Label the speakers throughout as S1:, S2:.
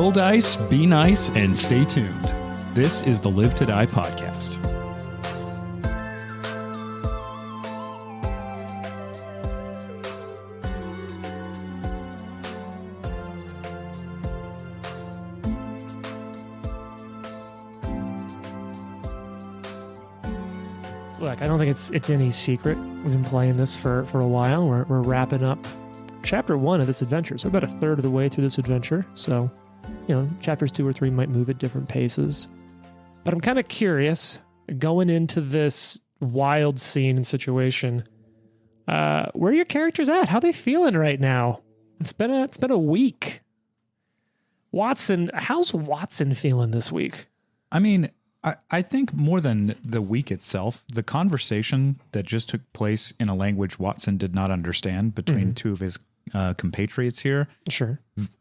S1: Roll dice, be nice, and stay tuned. This is the Live to Die podcast.
S2: Look, I don't think it's any secret. We've been playing this for a while. We're wrapping up chapter 1 of this adventure. So about a third of the way through this adventure. So, chapters 2 or 3 might move at different paces. But I'm kind of curious, going into this wild scene and situation, where are your characters at? How are they feeling right now? It's been a week. Watson, how's Watson feeling this week?
S1: I mean, I think more than the week itself, the conversation that just took place in a language Watson did not understand between two of his compatriots here,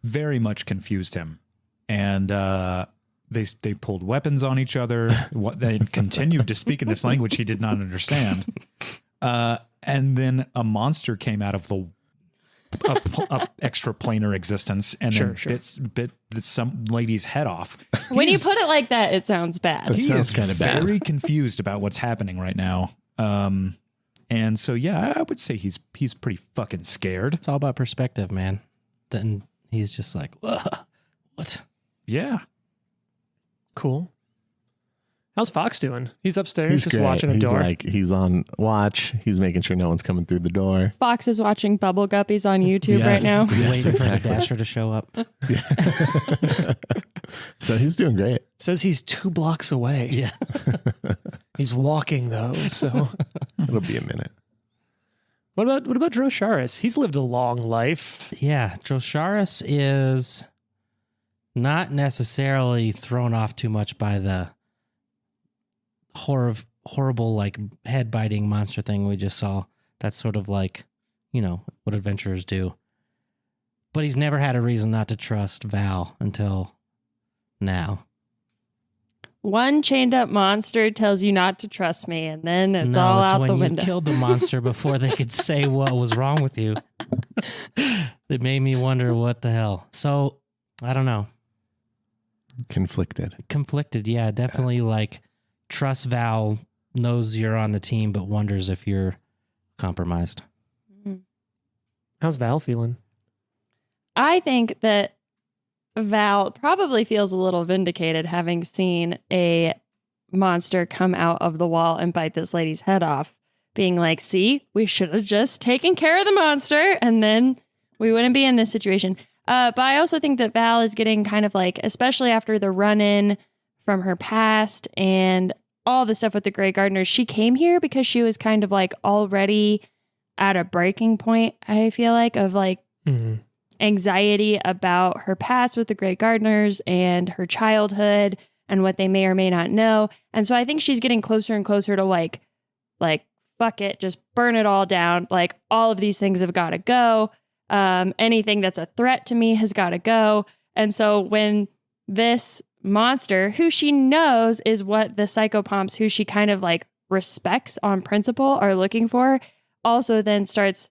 S1: very much confused him. And they pulled weapons on each other. They continued to speak in this language he did not understand. And then a monster came out of the extra planar existence and bit some lady's head off.
S3: When you put it like that, it sounds bad.
S1: He is kind of very confused about what's happening right now. And so, yeah, I would say he's pretty fucking scared.
S4: It's all about perspective, man. Then he's just like, what?
S1: Yeah.
S2: Cool. How's Fox doing? He's upstairs
S5: He's
S2: just
S5: great.
S2: watching a door.
S5: He's on watch. He's making sure no one's coming through the door.
S3: Fox is watching Bubble Guppies on YouTube right now.
S4: Waiting for the Dasher to show up.
S5: So he's doing great.
S2: Says he's 2 blocks away.
S4: Yeah.
S2: He's walking though, so
S5: It'll be a minute.
S2: What about Drosharis? He's lived a long life.
S4: Yeah, Drosharis is not necessarily thrown off too much by the horrible like head biting monster thing we just saw. That's sort of like, what adventurers do. But he's never had a reason not to trust Val until now.
S3: One chained up monster tells you not to trust me, and then it's all out the window.
S4: When you killed the monster before they could say what was wrong with you. It made me wonder what the hell. So, I don't know. Conflicted, yeah. Definitely like trust Val, knows you're on the team, but wonders if you're compromised.
S2: How's Val feeling?
S3: I think that Val probably feels a little vindicated having seen a monster come out of the wall and bite this lady's head off, being like, see, we should have just taken care of the monster and then we wouldn't be in this situation. But I also think that Val is getting kind of like, especially after the run-in from her past and all the stuff with the Grey Gardeners, she came here because she was kind of like already at a breaking point, I feel like, of like anxiety about her past with the Grey Gardeners and her childhood and what they may or may not know. And so I think she's getting closer and closer to like, fuck it, just burn it all down. Like all of these things have got to go. Anything that's a threat to me has got to go. And so when this monster, who she knows is what the psychopomps who she kind of like respects on principle are looking for, also then starts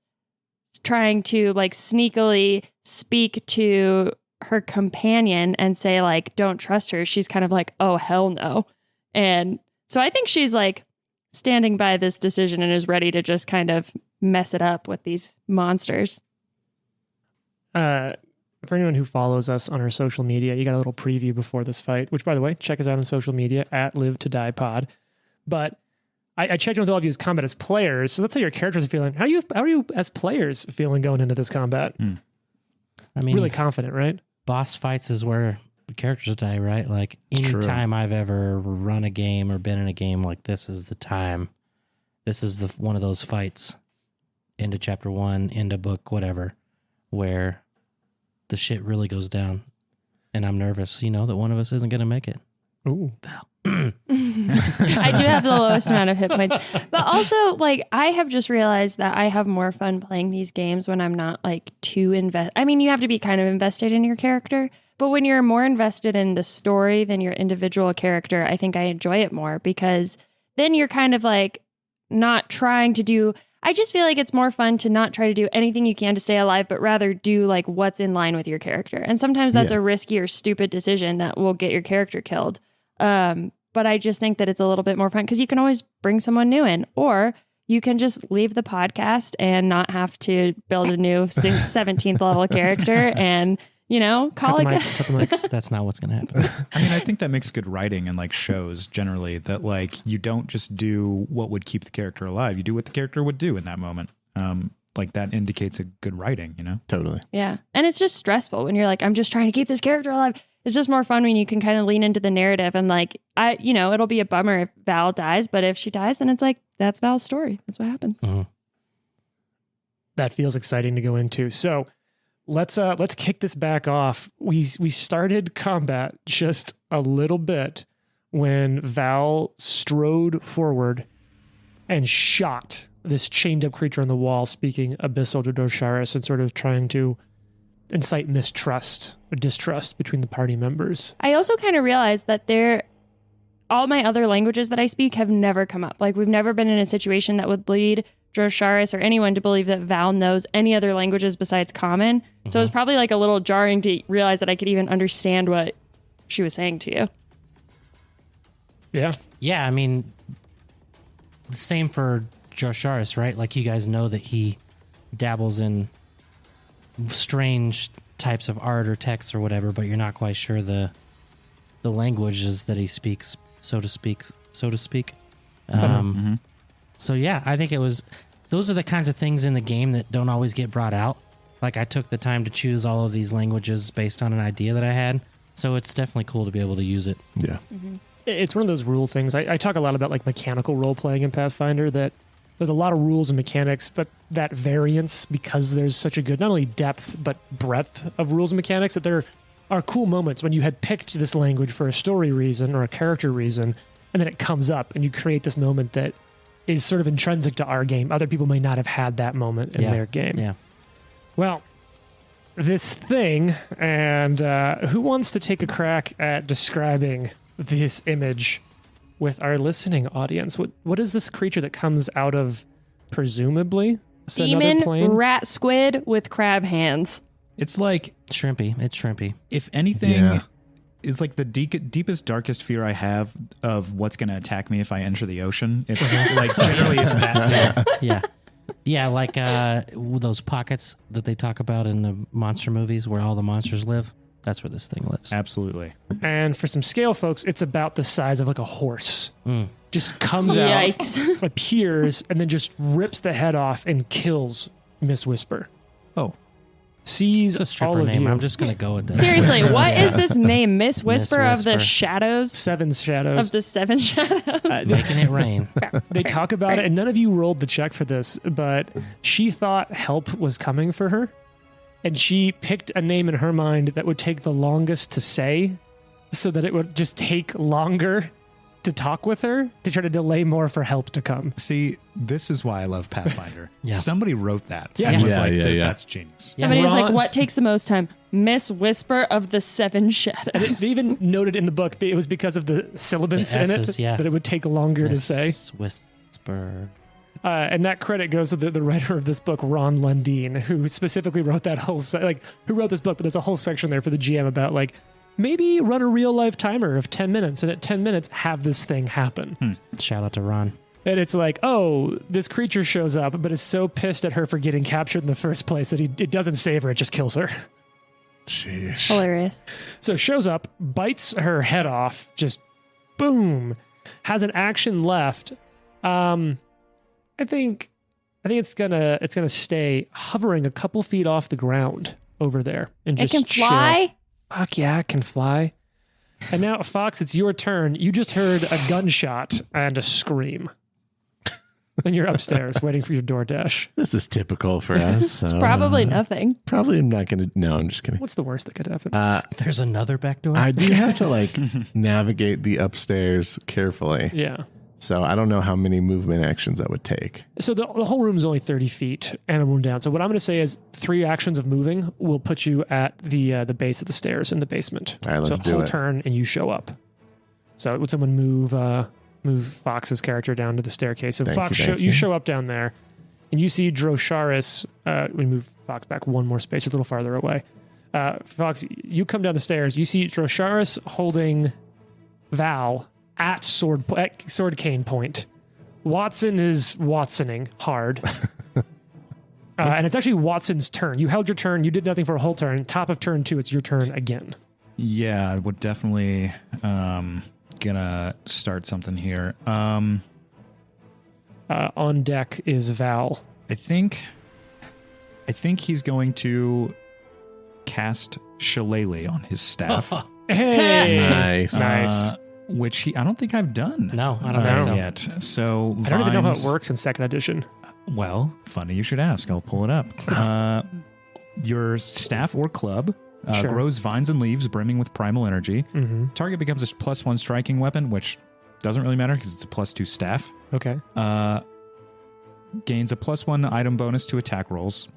S3: trying to like sneakily speak to her companion and say like, don't trust her. She's kind of like, oh, hell no. And so I think she's like standing by this decision and is ready to just kind of mess it up with these monsters.
S2: For anyone who follows us on our social media, you got a little preview before this fight, which, by the way, check us out on social media at Live to Die Pod. But I checked in with all of you as combat as players, so that's how your characters are feeling. How are you as players feeling going into this combat?
S4: I mean,
S2: really confident, right?
S4: Boss fights is where the characters die, right? Like anytime I've ever run a game or been in a game, like this is the time. This is one of those fights, into chapter 1, into book, whatever, where the shit really goes down. And I'm nervous, that one of us isn't going to make it.
S2: Ooh.
S4: Val.
S3: I do have the lowest amount of hit points. But also, like, I have just realized that I have more fun playing these games when I'm not, like, too invested. I mean, you have to be kind of invested in your character. But when you're more invested in the story than your individual character, I think I enjoy it more because then you're kind of, like, not trying to do. I just feel like it's more fun to not try to do anything you can to stay alive, but rather do like what's in line with your character. And sometimes that's a risky or stupid decision that will get your character killed. But I just think that it's a little bit more fun because you can always bring someone new in, or you can just leave the podcast and not have to build a new 17th level character and, call it.
S4: That's not what's going to happen.
S1: I mean, I think that makes good writing and like shows generally that like you don't just do what would keep the character alive. You do what the character would do in that moment. Like that indicates a good writing,
S5: Totally.
S3: Yeah. And it's just stressful when you're like, I'm just trying to keep this character alive. It's just more fun when you can kind of lean into the narrative and like, it'll be a bummer if Val dies, but if she dies, then it's like, that's Val's story. That's what happens.
S4: Mm-hmm.
S2: That feels exciting to go into. So let's kick this back off. We started combat just a little bit when Val strode forward and shot this chained up creature on the wall, speaking abyssal to Drosharis and sort of trying to incite mistrust or distrust between the party members.
S3: I also kind of realized that all my other languages that I speak have never come up. Like we've never been in a situation that would lead Drosharis or anyone to believe that Val knows any other languages besides Common. Mm-hmm. So it was probably like a little jarring to realize that I could even understand what she was saying to you.
S2: Yeah.
S4: Yeah, I mean, the same for Drosharis, right? Like you guys know that he dabbles in strange types of art or text or whatever, but you're not quite sure the languages that he speaks, so to speak.
S1: Mm-hmm.
S4: So yeah, I think those are the kinds of things in the game that don't always get brought out. Like I took the time to choose all of these languages based on an idea that I had, so it's definitely cool to be able to use it.
S5: Yeah.
S3: Mm-hmm.
S2: It's one of those rule things. I talk a lot about like mechanical role playing in Pathfinder, that there's a lot of rules and mechanics, but that variance, because there's such a good, not only depth, but breadth of rules and mechanics, that there are cool moments when you had picked this language for a story reason or a character reason, and then it comes up and you create this moment that is sort of intrinsic to our game. Other people may not have had that moment in their game.
S4: Yeah.
S2: Well, this thing, and who wants to take a crack at describing this image with our listening audience? What is this creature that comes out of, presumably,
S3: demon
S2: plane?
S3: Rat squid with crab hands?
S1: It's like
S4: shrimpy. It's shrimpy.
S1: If anything, it's like the deepest, darkest fear I have of what's going to attack me if I enter the ocean. It's like generally it's that thing.
S4: Yeah. Yeah, like those pockets that they talk about in the monster movies where all the monsters live. That's where this thing lives.
S1: Absolutely.
S2: And for some scale, folks, it's about the size of like a horse. Just comes out, appears, and then just rips the head off and kills Miss Whisper.
S1: Oh.
S2: Sees
S4: It's a stripper
S2: all of
S4: name.
S2: you.
S4: I'm just going to go with that.
S3: Seriously, what is this name? Miss Whisper of the
S4: Whisper.
S3: Shadows?
S2: Seven shadows.
S3: Of the Seven Shadows?
S4: Making it rain.
S2: They talk about it, and none of you rolled the check for this, but she thought help was coming for her, and she picked a name in her mind that would take the longest to say, so that it would just take longer to talk with her, to try to delay more for help to come.
S1: See, this is why I love Pathfinder.
S4: Yeah.
S1: Somebody wrote that.
S2: Yeah.
S1: And was
S5: Yeah,
S1: like,
S5: yeah.
S1: That's genius.
S4: Yeah.
S3: Somebody's like,
S2: Ron-
S3: what takes the most time? Miss Whisper of the Seven Shadows.
S2: And it's even noted in the book, it was because of the syllabants
S4: The
S2: in it,
S4: S's, yeah.
S2: that it would take longer to say.
S4: Whisper.
S2: And that credit goes to the writer of this book, Ron Lundeen, who specifically wrote that whole who wrote this book. But there's a whole section there for the GM about like maybe run a real life timer of 10 minutes, and at 10 minutes have this thing happen.
S4: Shout out to Ron.
S2: And it's like, oh, this creature shows up, but is so pissed at her for getting captured in the first place that it doesn't save her; it just kills her.
S5: Sheesh.
S3: Hilarious.
S2: So shows up, bites her head off, just boom, has an action left. I think it's gonna stay hovering a couple feet off the ground over there and
S3: It
S2: just
S3: can fly?
S2: chill. Fuck yeah, it can fly. And now, Fox, it's your turn. You just heard a gunshot and a scream. And you're upstairs waiting for your DoorDash.
S5: This is typical for us.
S3: It's probably nothing.
S5: Probably I'm not going to. No, I'm just kidding.
S2: What's the worst that could happen?
S4: There's another back door.
S5: I do have to like navigate the upstairs carefully.
S2: Yeah.
S5: So I don't know how many movement actions that would take.
S2: So the whole room is only 30 feet and a room down. So what I'm going to say is 3 actions of moving will put you at the base of the stairs in the basement.
S5: All right, let's
S2: so
S5: do
S2: whole
S5: it.
S2: turn and you show up. So would someone move move Fox's character down to the staircase. So
S5: Thank
S2: Fox,
S5: you.
S2: you show up down there, and you see Drosharis. We move Fox back one more space, a little farther away. Fox, you come down the stairs. You see Drosharis holding Val at sword cane point. Watson is Watsoning hard. And it's actually Watson's turn. You held your turn. You did nothing for a whole turn. Top of turn 2, it's your turn again.
S1: Yeah, I would definitely gonna start something here.
S2: On deck is Val.
S1: I think he's going to cast Shillelagh on his staff.
S2: Hey,
S5: Nice.
S1: Which I don't think I've done.
S4: No, I don't think so.
S1: Yet. So
S2: I don't even know how it
S1: Vines-
S2: works in second edition.
S1: Well, funny you should ask. I'll pull it up. Your staff or club
S2: Sure.
S1: grows vines and leaves brimming with primal energy.
S2: Mm-hmm.
S1: Target becomes a +1 striking weapon, which doesn't really matter because it's a +2 staff.
S2: Okay.
S1: Gains a +1 item bonus to attack rolls.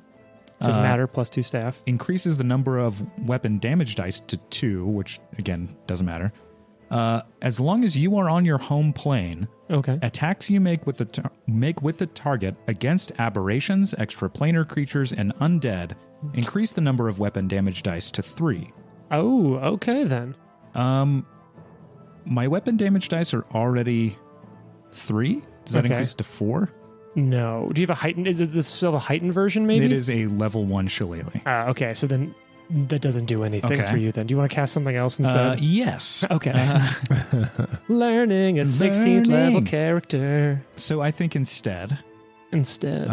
S2: Doesn't matter. +2 staff.
S1: Increases the number of weapon damage dice to 2, which again doesn't matter. As long as you are on your home plane,
S2: Okay.
S1: attacks you make with the target against aberrations, extraplanar creatures, and undead increase the number of weapon damage dice to 3.
S2: Oh, okay then.
S1: My weapon damage dice are already 3. Does that
S2: Okay.
S1: increase to 4?
S2: No. Do you have a heightened? Is this still a heightened version? Maybe.
S1: It is a level 1 shillelagh.
S2: Okay. So then that doesn't do anything
S1: Okay.
S2: for you. Then do you want to cast something else instead?
S1: Yes.
S2: Okay. Learning a 16th level
S1: Learning.
S2: character.
S1: So I think instead,
S2: Instead,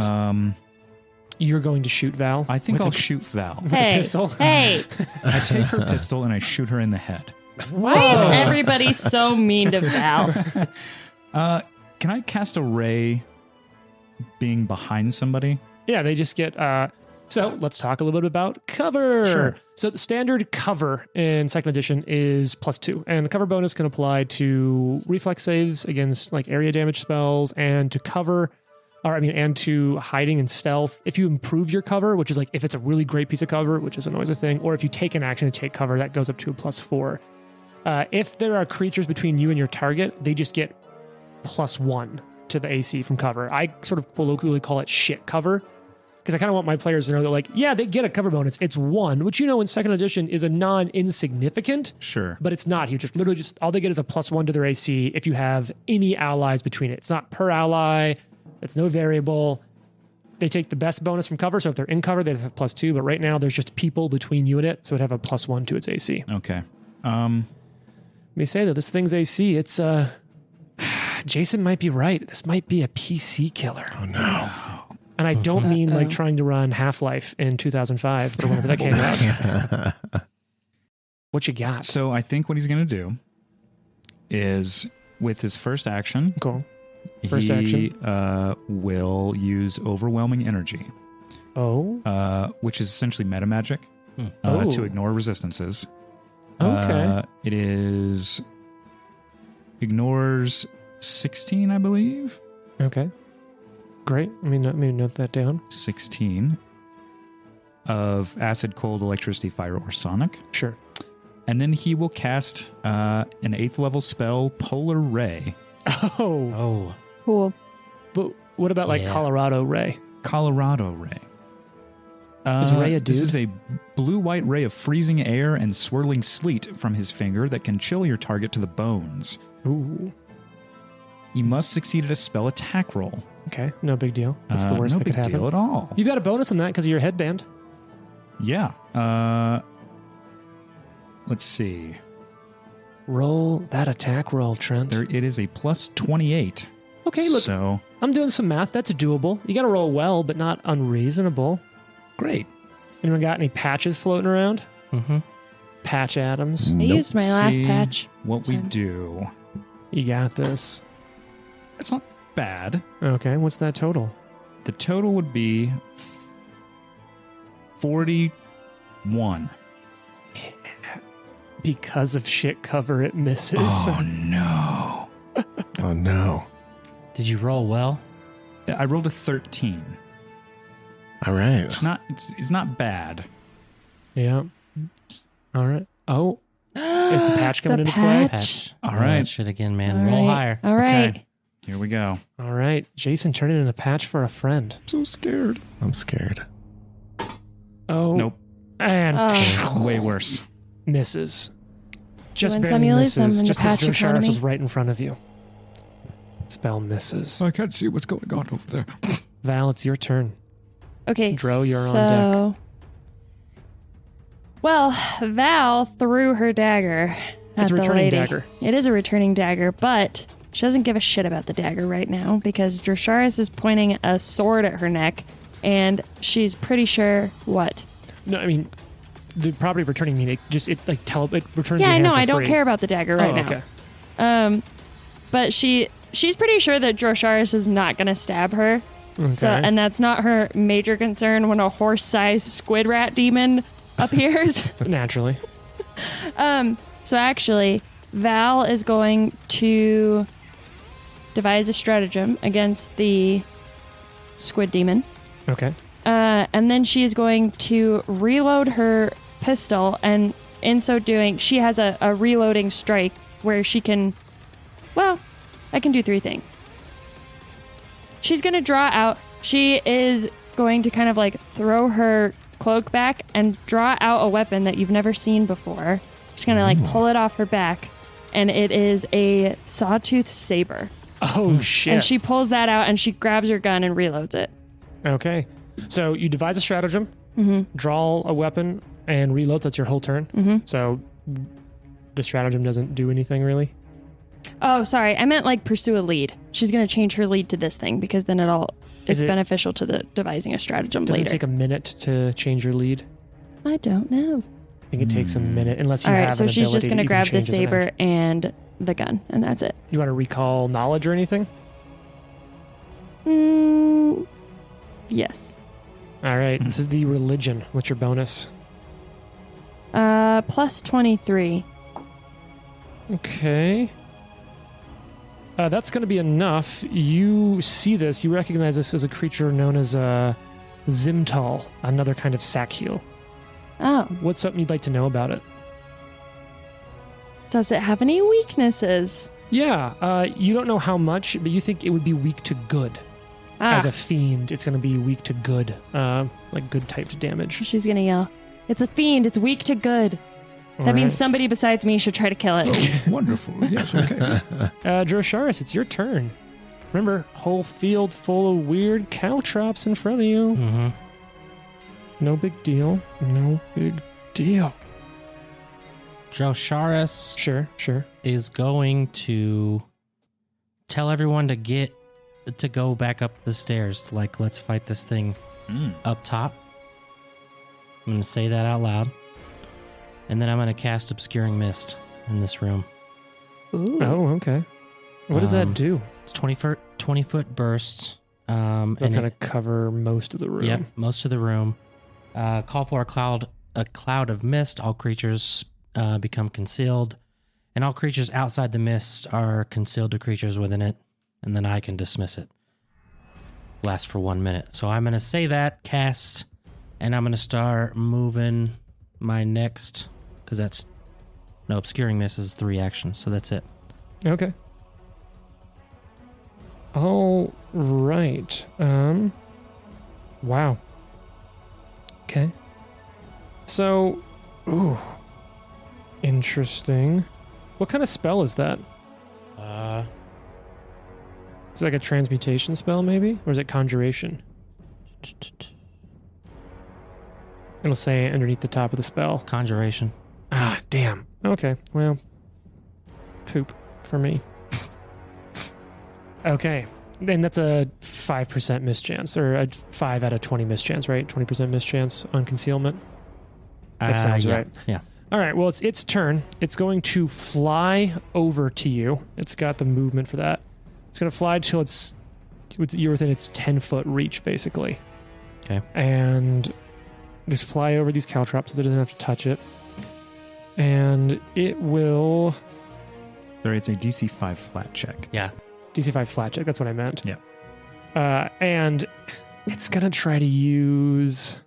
S2: you're going to shoot Val.
S1: I think
S2: with
S1: I'll
S2: a-
S1: shoot Val.
S2: with a pistol.
S3: Hey,
S1: I take her pistol and I shoot her in the head.
S3: why is everybody so mean to Val?
S1: Can I cast a ray being behind somebody?
S2: Yeah, they just get. So let's talk a little bit about cover.
S1: Sure.
S2: So the standard cover in second edition is +2, and the cover bonus can apply to reflex saves against like area damage spells, and to cover, and to hiding and stealth. If you improve your cover, which is like if it's a really great piece of cover, which isn't always a thing, or if you take an action to take cover, that goes up to a +4. If there are creatures between you and your target, they just get +1 to the AC from cover. I sort of colloquially call it shit cover, because I kind of want my players to know that, like, yeah, they get a cover bonus. It's 1, which, in second edition is a non-insignificant,
S1: Sure.
S2: but it's not huge. It's literally just all they get is a +1 to their AC if you have any allies between it. It's not per ally. It's no variable. They take the best bonus from cover, so if they're in cover, they'd have +2, but right now there's just people between you and it, so it'd have a +1 to its AC.
S1: Okay.
S2: Let me say, though, this thing's AC, it's, Jason might be right. This might be a PC killer.
S5: Oh no.
S2: And I don't mean like trying to run Half-Life in 2005 or whenever that came out. What you got?
S1: So I think what he's going to do is, with his first action,
S2: Cool. First
S1: he
S2: action.
S1: will use overwhelming energy,
S2: Oh.
S1: which is essentially meta magic,
S2: Oh.
S1: to ignore resistances.
S2: Okay.
S1: It is ignores 16, I believe.
S2: Okay. Great. Let me note that down.
S1: 16 of acid, cold, electricity, fire, or sonic.
S2: Sure.
S1: And then he will cast an 8th level spell, Polar Ray.
S2: Oh.
S4: Oh,
S3: Cool.
S2: But what about like
S4: Yeah.
S2: Colorado Ray?
S1: Colorado Ray.
S2: Is Ray a dude?
S1: This is a blue-white ray of freezing air and swirling sleet from his finger that can chill your target to the bones.
S2: Ooh.
S1: You must succeed at a spell attack roll.
S2: Okay. No big deal. That's the worst
S1: no
S2: that could
S1: big
S2: happen.
S1: deal at all.
S2: You've got a bonus on that because of your headband.
S1: Yeah. Let's see.
S2: Roll that attack roll, Trent.
S1: It is a plus 28.
S2: Okay, look,
S1: So,
S2: I'm doing some math. That's doable. You got to roll well, but not unreasonable.
S1: great.
S2: Anyone got any patches floating around?
S4: mm-hmm.
S2: Patch Adams.
S3: I
S5: Nope.
S3: used my last
S1: See
S3: patch.
S1: what we
S3: Sorry.
S1: do.
S2: You got this.
S1: It's not bad.
S2: Okay, what's that total?
S1: The total would be 41.
S2: Because of shit cover, it misses.
S1: Oh, no.
S5: Oh no.
S4: Did you roll well?
S1: I rolled a 13.
S5: All right.
S1: It's not bad.
S2: Yeah. All right. Oh, Is the patch coming into play?
S4: Patch.
S1: All right.
S4: Shit again, man.
S3: All
S4: Roll
S3: right.
S4: higher.
S3: All right.
S1: Okay. Here we go.
S2: All right. Jason, turn it into a patch for a friend.
S5: So scared. I'm scared.
S2: Oh.
S1: Nope.
S2: And
S1: Way worse.
S2: misses. Just
S3: win
S2: barely
S3: some, you lose some
S2: misses.
S3: in the
S2: Just because
S3: patch
S2: Drosharis
S3: economy.
S2: was right in front of you. Spell misses.
S1: I can't see what's going on over there.
S2: Val, it's your turn.
S3: Okay.
S2: Dro, you're on
S3: so, well, Val threw her dagger at
S2: It's a
S3: the
S2: returning
S3: lady.
S2: dagger.
S3: It is a returning dagger, but she doesn't give a shit about the dagger right now because Drosharis is pointing a sword at her neck, and she's pretty sure what.
S2: No, I mean, the property of returning mean it returns.
S3: Yeah,
S2: your
S3: I
S2: hand
S3: know.
S2: for
S3: I don't
S2: free.
S3: care about the dagger right
S2: Okay.
S3: now. But she's pretty sure that Drosharis is not going to stab her.
S2: Okay.
S3: So, and that's not her major concern when a horse-sized squid rat demon appears.
S2: Naturally.
S3: So actually, Val is going to devise a stratagem against the squid demon.
S2: Okay.
S3: And then she is going to reload her pistol, and in so doing, she has a reloading strike where she can... Well, I can do three things. She's going to draw out... She is going to kind of like throw her cloak back and draw out a weapon that you've never seen before. She's going to like pull it off her back, and it is a sawtooth saber.
S2: Oh, shit.
S3: And she pulls that out, and she grabs her gun and reloads it.
S2: Okay. So you devise a stratagem,
S3: Mm-hmm.
S2: draw a weapon, and reload. That's your whole turn.
S3: Mm-hmm.
S2: So the stratagem doesn't do anything really.
S3: Oh, sorry. I meant like pursue a lead. She's going to change her lead to this thing because then it's beneficial to the devising a stratagem
S2: Does it
S3: later.
S2: take a minute to change your lead?
S3: I don't know.
S2: I think it takes a minute unless you
S3: All
S2: have
S3: right, so
S2: an
S3: she's just
S2: ability
S3: going to
S2: that
S3: grab
S2: you
S3: the
S2: can change as an
S3: saber
S2: action.
S3: and the gun, and that's it.
S2: You want to recall knowledge or anything?
S3: Yes.
S2: All right. This is the religion. What's your bonus?
S3: Plus 23.
S2: Okay. That's going to be enough. You see this. You recognize this as a creature known as Zimtal, another kind of sack heel.
S3: Oh.
S2: What's something you'd like to know about it?
S3: Does it have any weaknesses?
S2: Yeah. You don't know how much, but you think it would be weak to good. As a fiend, it's going to be weak to good, like good typed damage.
S3: She's going to yell, "It's a fiend. It's weak to good." That means somebody besides me should try to kill it.
S1: Oh, wonderful. Yes, okay.
S2: Drosharis, it's your turn. Remember, whole field full of weird caltrops in front of you.
S4: Mm-hmm.
S2: No big deal. No big deal.
S4: Drosharis
S2: Sure.
S4: is going to tell everyone to go back up the stairs. Like, let's fight this thing up top. I'm going to say that out loud. And then I'm going to cast Obscuring Mist in this room.
S3: Ooh.
S2: Oh, okay. What does that do?
S4: It's 20-foot bursts.
S2: That's going to cover most of the room.
S4: Yep, most of the room. Call for a cloud of mist. All creatures become concealed. And all creatures outside the mist are concealed to creatures within it. And then I can dismiss it. Lasts for 1 minute. So I'm going to say that, cast, and I'm going to start moving my next... Because that's... No, Obscuring Mist is 3 actions, so that's it.
S2: Okay. All right. Wow. Okay. So, ooh. Interesting. What kind of spell is that? Is it like a transmutation spell, maybe? Or is it conjuration? It'll say underneath the top of the spell.
S4: Conjuration.
S2: Ah, damn. Okay, well, poop for me. Okay, and that's a 5% mischance, or a 5 out of 20 mischance, right? 20% mischance on concealment. That sounds
S4: yeah,
S2: right.
S4: Yeah.
S2: All right, well, it's its turn. It's going to fly over to you. It's got the movement for that. It's going to fly till you're within its 10-foot reach, basically.
S4: Okay.
S2: And just fly over these caltrops so it doesn't have to touch it. And it will...
S1: Sorry, it's a DC 5 flat check.
S4: Yeah.
S2: DC 5 flat check, that's what I meant.
S1: Yeah.
S2: And it's going to try to use...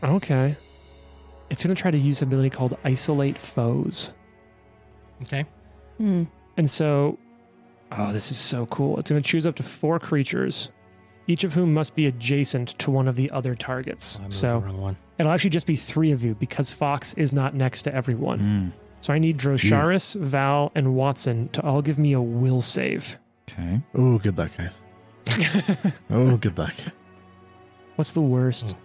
S2: Okay. it's going to try to use an ability called Isolate Foes.
S4: Okay.
S3: Hmm.
S2: And so, this is so cool. It's going to choose up to 4 creatures, each of whom must be adjacent to one of the other targets.
S4: I moved
S2: So
S4: the wrong one.
S2: it'll actually just be 3 of you because Fox is not next to everyone. So I need Drosharis, Val, and Watson to all give me a will save.
S1: Okay.
S5: Oh, good luck, guys. Oh, good luck.
S2: What's the worst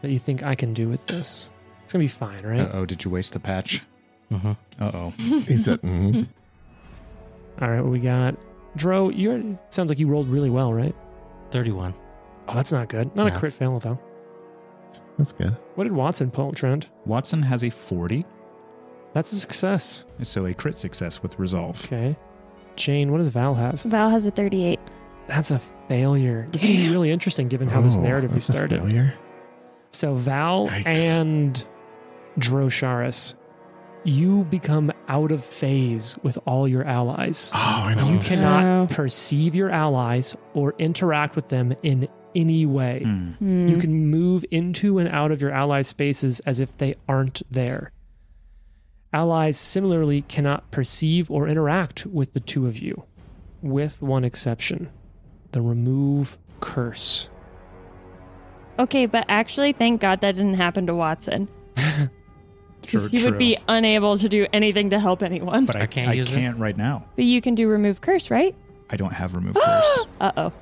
S2: that you think I can do with this? It's going to be fine, right?
S1: Uh-oh, did you waste the patch?
S4: Mm-hmm.
S1: Uh-oh.
S5: He said,
S2: All right, what we got? Dro, it sounds like you rolled really well, right?
S4: 31.
S2: Oh, that's not good. Not a
S4: No.
S2: crit fail, though.
S5: That's good.
S2: What did Watson pull, Trent?
S1: Watson has a 40,
S2: That's a success.
S1: so a crit success with resolve.
S2: Okay. Jane, what does Val have?
S3: Val has a 38.
S2: That's a failure. This is going to be really interesting given how this narrative we
S5: that's a
S2: started.
S5: failure.
S2: So Val
S5: Yikes.
S2: and Drosharis, you become out of phase with all your allies.
S5: Oh, I know.
S2: You
S5: what this is.
S2: cannot perceive your allies or interact with them in any way.
S3: Hmm.
S2: You can move into and out of your allies' spaces as if they aren't there. Allies similarly cannot perceive or interact with the 2 of you, with one exception: the remove curse.
S3: Okay, but actually, thank God that didn't happen to Watson. Because he would be unable to do anything to help anyone.
S1: But I
S4: can't use
S1: can't
S4: this?
S1: right now.
S3: But you can do remove curse, right?
S1: I don't have remove curse.
S3: Uh-oh.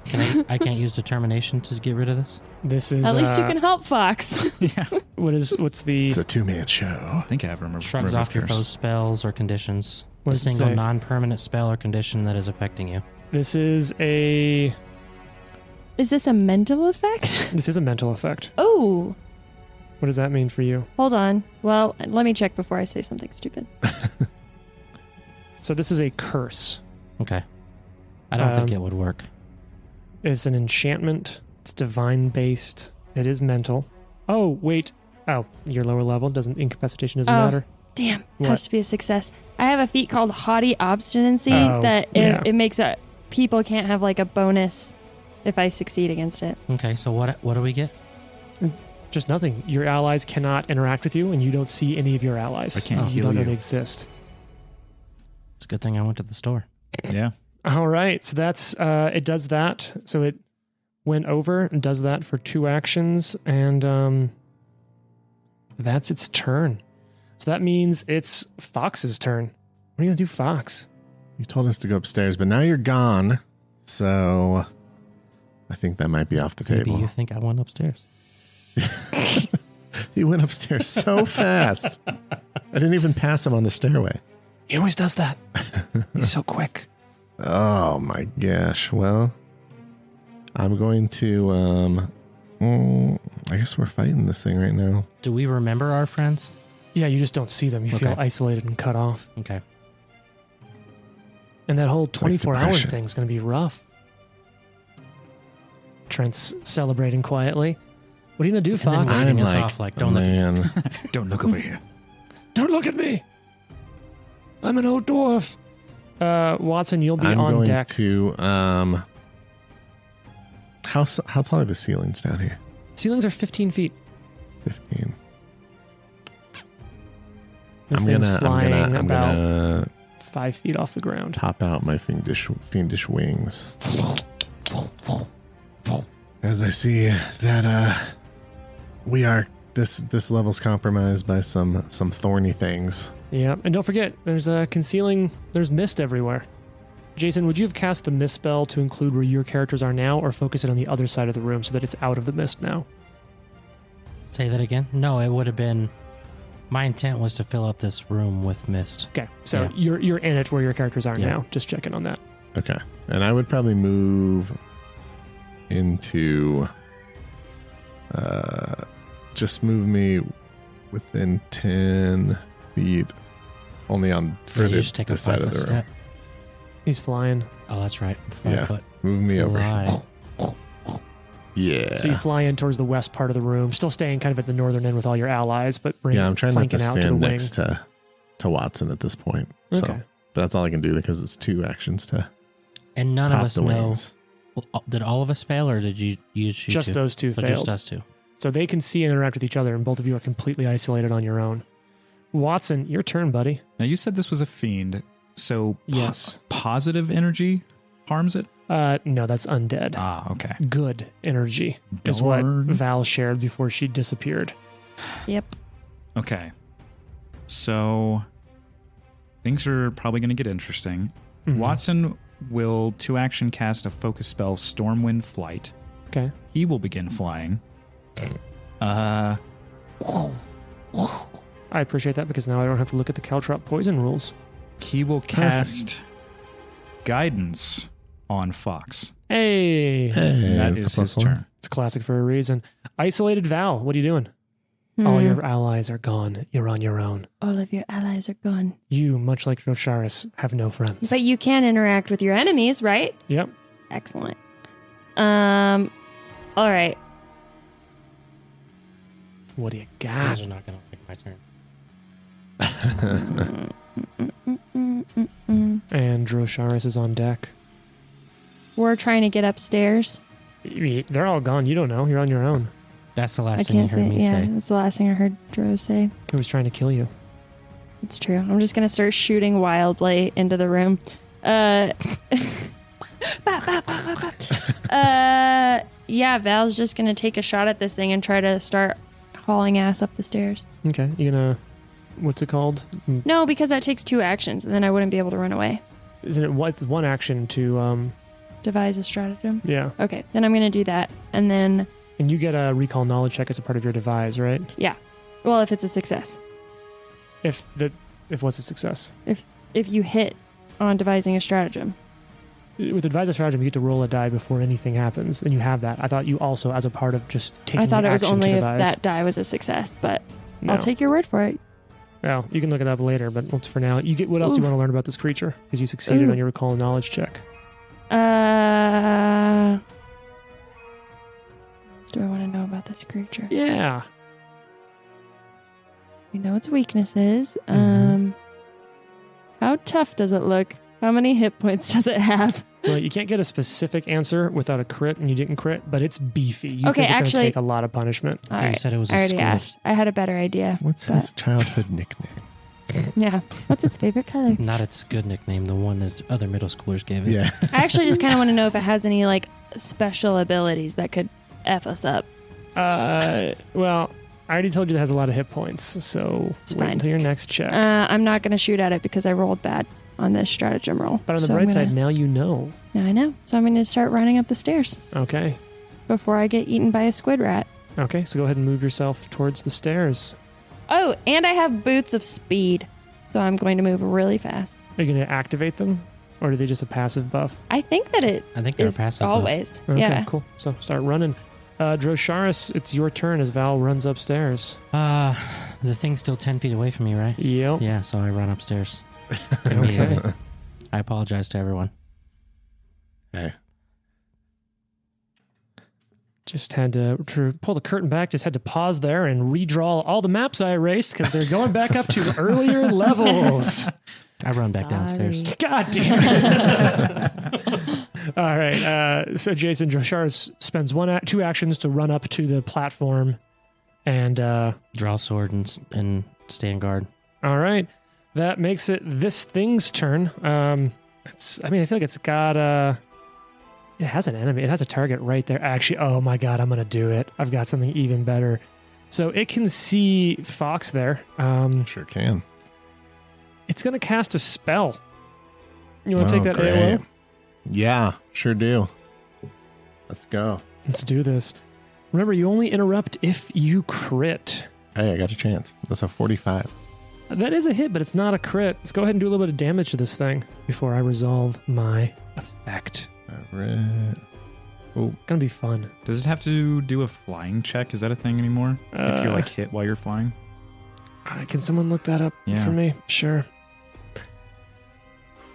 S4: I can't use determination to get rid of this?
S2: This is
S3: At least you can help Fox.
S1: Yeah.
S2: what's the
S5: It's a 2-man show.
S1: I think I have remove
S4: Shrugs
S1: remove
S4: off your
S1: curse.
S4: foe's spells or conditions.
S2: What
S4: A
S2: does it
S4: single
S2: say?
S4: non-permanent spell or condition that is affecting you.
S2: this is a
S3: Is this a mental effect?
S2: this is a mental effect.
S3: Oh,
S2: What does that mean for you?
S3: hold on. Well, let me check before I say something stupid.
S2: So this is a curse.
S4: Okay. I don't think it would work.
S2: It's an enchantment. It's divine based. It is mental. Oh, wait. Oh, your lower level incapacitation doesn't
S3: Oh.
S2: matter.
S3: Damn,
S2: What?
S3: has to be a success. I have a feat called Haughty Obstinacy
S2: Oh,
S3: that
S2: yeah.
S3: it makes people can't have like a bonus if I succeed against it.
S4: Okay, so what do we get?
S2: Just nothing. Your allies cannot interact with you, and you don't see any of your allies.
S1: I can't
S2: you
S1: heal
S2: don't know
S1: you.
S2: they exist.
S4: It's a good thing I went to the store.
S1: Yeah.
S2: All right, so that's it. Does that? So it went over and does that for 2 actions, and that's its turn. So that means it's Fox's turn. What are you gonna do, Fox?
S5: You told us to go upstairs, but now you're gone. So I think that might be off the
S4: Maybe
S5: table.
S4: you think I went upstairs.
S5: He went upstairs so fast. I didn't even pass him on the stairway.
S2: He always does that. He's so quick.
S5: Oh my gosh. Well, I'm going to I guess we're fighting this thing right now.
S4: Do we remember our friends?
S2: Yeah, you just don't see them. You feel
S4: Okay.
S2: isolated and cut off.
S4: Okay.
S2: And that whole
S5: like
S2: 24-hour
S5: depression.
S2: thing is going to be rough. Trent's celebrating quietly. What are you going to do,
S4: And then
S2: Fox?
S4: waving
S5: I'm
S4: us
S5: like,
S4: off like,
S5: oh,
S4: don't look.
S5: man.
S1: Don't look over here.
S2: Don't look at me. I'm an old dwarf. Watson, you'll be
S5: I'm
S2: on
S5: going
S2: deck.
S5: to how tall are the ceilings down here?
S2: Ceilings are 15 feet.
S5: 15.
S2: This
S5: I'm
S2: thing's
S5: gonna
S2: flying
S5: I'm
S2: about
S5: gonna
S2: 5 feet off the ground.
S5: pop out my fiendish wings. As I see that we are this level's compromised by some thorny things.
S2: Yeah, and don't forget, there's there's mist everywhere. Jason, would you have cast the mist spell to include where your characters are now, or focus it on the other side of the room so that it's out of the mist now?
S4: Say that again? No, it would have been... My intent was to fill up this room with mist.
S2: Okay, so
S4: Yeah.
S2: you're in it where your characters are
S4: Yeah.
S2: now. Just checking on that.
S5: Okay. And I would probably move into just move me within 10 feet only on
S4: Yeah,
S5: further
S4: you just take a
S5: this side
S4: 5
S5: of
S4: foot
S5: the room.
S4: step.
S2: He's flying.
S4: Oh, that's right. 5
S5: Yeah.
S4: foot.
S5: Move me over.
S4: Fly.
S5: Yeah.
S2: So you fly in towards the west part of the room, still staying kind of at the northern end with all your allies, but
S5: Yeah, I'm trying not to
S2: flanking out to the
S5: stand
S2: wing.
S5: next to Watson at this point.
S2: Okay.
S5: So but that's all I can do because it's 2 actions to
S4: And none of
S5: pop
S4: us
S5: the
S4: know...
S5: wings.
S4: Well, did all of us fail, or did you use you
S2: Just
S4: two?
S2: those 2
S4: But
S2: failed.
S4: just us two.
S2: So they can see and interact with each other, and both of you are completely isolated on your own. Watson, your turn, buddy.
S1: Now, you said this was a fiend, so
S2: yes.
S1: Positive energy harms it?
S2: No, that's undead.
S1: Ah, okay.
S2: Good energy is what Val shared before she disappeared.
S3: Yep.
S1: Okay. So things are probably going to get interesting. Mm-hmm. Watson will 2-action cast a focus spell, Stormwind Flight.
S2: Okay.
S1: He will begin flying.
S2: I appreciate that because now I don't have to look at the Caltrop poison rules.
S1: He will cast Guidance on Fox.
S2: Hey.
S1: That is his turn.
S2: It's classic for a reason. Isolated Val, what are you doing? All your allies are gone. You're on your own.
S3: All of your allies are gone.
S2: You, much like Drosharis, have no friends.
S3: But you can interact with your enemies, right?
S2: Yep.
S3: Excellent. All right.
S2: What do you got?
S4: Those are not going to make my turn.
S2: And Drosharis is on deck.
S3: We're trying to get upstairs.
S2: They're all gone. You don't know. You're on your own.
S4: That's the last thing you heard me say.
S3: Yeah, that's the last thing I heard Dro say.
S2: Who was trying to kill you?
S3: It's true. I'm just going to start shooting wildly into the room. Yeah, Val's just going to take a shot at this thing and try to start hauling ass up the stairs.
S2: Okay. You going to... What's it called?
S3: No, because that takes 2 actions, and then I wouldn't be able to run away.
S2: Isn't it one action to...
S3: devise a stratagem?
S2: Yeah.
S3: Okay, then I'm going to do that, and then...
S2: And you get a recall knowledge check as a part of your devise, right?
S3: Yeah. Well, if it's a success.
S2: If what's a success?
S3: If you hit on devising a stratagem.
S2: With advise a stratagem, you get to roll a die before anything happens, and you have that. I thought you also, as a part of just taking action to devise.
S3: I thought it was only if that die was a success, but no. I'll take your word for it.
S2: Well, you can look it up later, but for now, you get what else you want to learn about this creature because you succeeded on your recall knowledge check.
S3: Do I want to know about this creature?
S2: Yeah.
S3: We know its weaknesses. How tough does it look? How many hit points does it have?
S2: Well, you can't get a specific answer without a crit, and you didn't crit, but it's beefy. You
S3: okay,
S2: think it's
S3: actually,
S2: going to take a lot of punishment.
S3: Right.
S4: You said it was
S3: I already asked. I had a better idea.
S5: What's his childhood nickname?
S3: Yeah. What's its favorite color?
S4: Not its good nickname, the one that other middle schoolers gave it.
S5: Yeah.
S3: I actually just kind of want to know if it has any special abilities that could F us up.
S2: Well, I already told you it has a lot of hit points, so wait until your next check.
S3: I'm not going to shoot at it because I rolled bad on this stratagem roll.
S2: But on the bright side, now you know.
S3: Now I know. So I'm going to start running up the stairs.
S2: Okay.
S3: Before I get eaten by a squid rat.
S2: Okay, so go ahead and move yourself towards the stairs.
S3: Oh, and I have boots of speed, so I'm going to move really fast.
S2: Are you going to activate them, or are they just a passive buff?
S3: I think that
S4: I think they're a passive
S3: always.
S2: Buff. Okay,
S3: yeah.
S2: Cool. So start running. Drosharis, it's your turn as Val runs upstairs.
S4: The thing's still 10 feet away from me, right?
S2: Yep.
S4: Yeah, so I run upstairs.
S2: Okay.
S4: I apologize to everyone.
S5: Hey.
S2: Just had to pull the curtain back, just had to pause there and redraw all the maps I erased because they're going back up to earlier levels.
S4: I run back downstairs.
S2: God damn it. All right. So Jason Drosharis spends 2 actions to run up to the platform and
S4: draw a sword and stand guard.
S2: All right. That makes it this thing's turn. I feel like it's got it has an enemy. It has a target right there. Actually, oh my God, I'm going to do it. I've got something even better. So it can see Fox there.
S5: Sure can.
S2: It's going to cast a spell. You want to take that
S5: great.
S2: AOO?
S5: Yeah, sure do. Let's go.
S2: Let's do this. Remember, you only interrupt if you crit.
S5: Hey, I got a chance. That's a 45.
S2: That is a hit, but it's not a crit. Let's go ahead and do a little bit of damage to this thing before I resolve my effect.
S5: All right. Oh,
S2: Gonna be fun.
S1: Does it have to do a flying check? Is that a thing anymore? If you're hit while you're flying?
S2: Can someone look that up for me? Sure.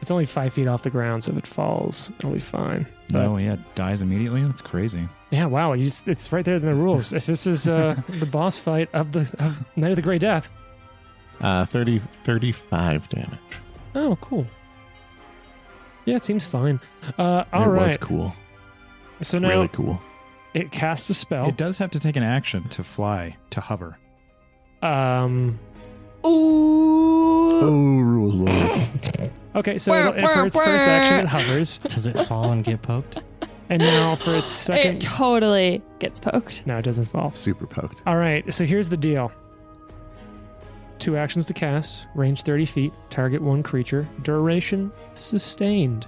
S2: It's only 5 feet off the ground, so if it falls, it'll be fine. But,
S1: No, yeah, it dies immediately. That's crazy.
S2: Yeah, wow. It's right there in the rules. If this is the boss fight of Night of the Grey Death.
S5: 35 damage.
S2: Oh, cool. Yeah, it seems fine. All
S5: right. It was cool.
S2: So now,
S5: really cool.
S2: It casts a spell.
S1: It does have to take an action to fly, to hover.
S5: Oh, rules Lord.
S2: Okay, so for its first action, it hovers.
S4: Does it fall and get poked?
S2: And now for its second...
S3: It totally gets poked.
S2: No, it doesn't fall.
S5: Super poked.
S2: All right, so here's the deal. 2 actions to cast, range 30 feet, target 1 creature, duration sustained.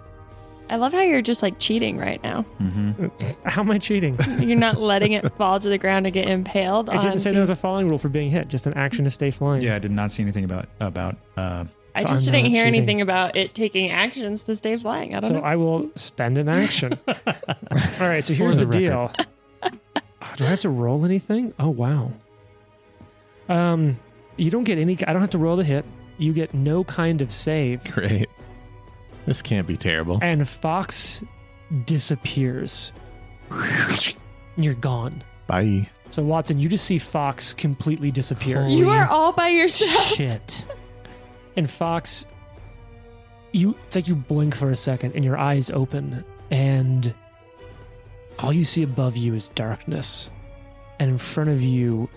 S3: I love how you're just like cheating right now.
S1: Mm-hmm.
S2: How am I cheating?
S3: You're not letting it fall to the ground and get impaled.
S2: I didn't say there was a falling rule for being hit, just an action to stay flying.
S1: Yeah, I did not see anything about
S3: I
S2: So
S3: just
S2: I'm
S3: didn't
S2: not
S3: hear
S2: cheating.
S3: anything about it taking actions to stay flying. I don't
S2: So
S3: know.
S2: I will spend an action. All right, so here's
S4: For
S2: the
S4: the
S2: deal. Do I have to roll anything? Oh, wow. You don't get any... I don't have to roll the hit. You get no kind of save.
S5: Great. This can't be terrible.
S2: And Fox disappears. And you're gone.
S5: Bye.
S2: So, Watson, you just see Fox completely disappear.
S4: Holy
S3: You are all by yourself.
S4: Shit.
S2: And Fox, it's like you blink for a second and your eyes open, and all you see above you is darkness. And in front of you,